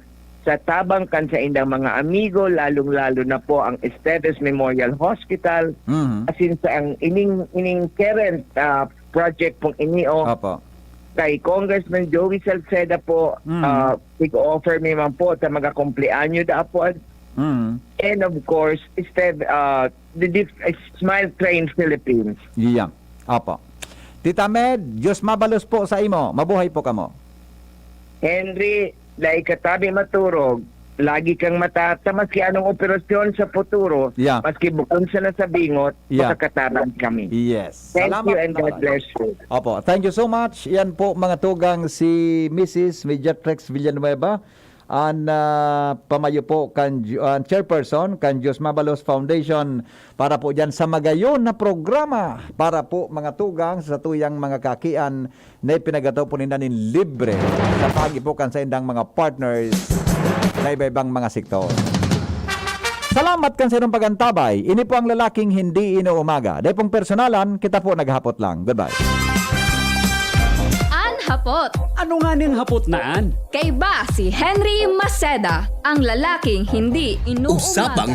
sa tabang kan sa indang mga amigo, lalong-lalo na po ang Esteves Memorial Hospital, asin sa ang ining current project pong inio kay Congressman Joey Salceda po, tig-offer mi man po sa mga kumpleanyo da po. And of course, Smile Train Philippines. Yeah. Opo. Tita Med, Diyos mabalos po sa imo. Mabuhay po kamo. Henry, like katabi maturog, lagi kang matata maski anong operasyon sa futuro, maski bukod sa nasabingot, makakatarang kami. Yes. Thank Salamat you and God bless you. Opo, thank you so much. Yan po mga tugang si Mrs. Mediatrex Villanueva, ang pamayo po kan chairperson kan Diyos Mabalos Foundation para po dyan sa magayon na programa para po mga tugang sa tuyang mga kakian na ipinagataw po nila nin libre sa pagipukan sa indang mga partners na iba-ibang mga sektor. Salamat kan sa inyong pagantabay. Ini po ang lalaking hindi inuumaga. Dahil pong personalan, kita po naghapot lang. Goodbye. Hapot. Ano nga niyang hapot naan? Kay ba si Henry Maceda, ang lalaking hindi inuumaga. Usapang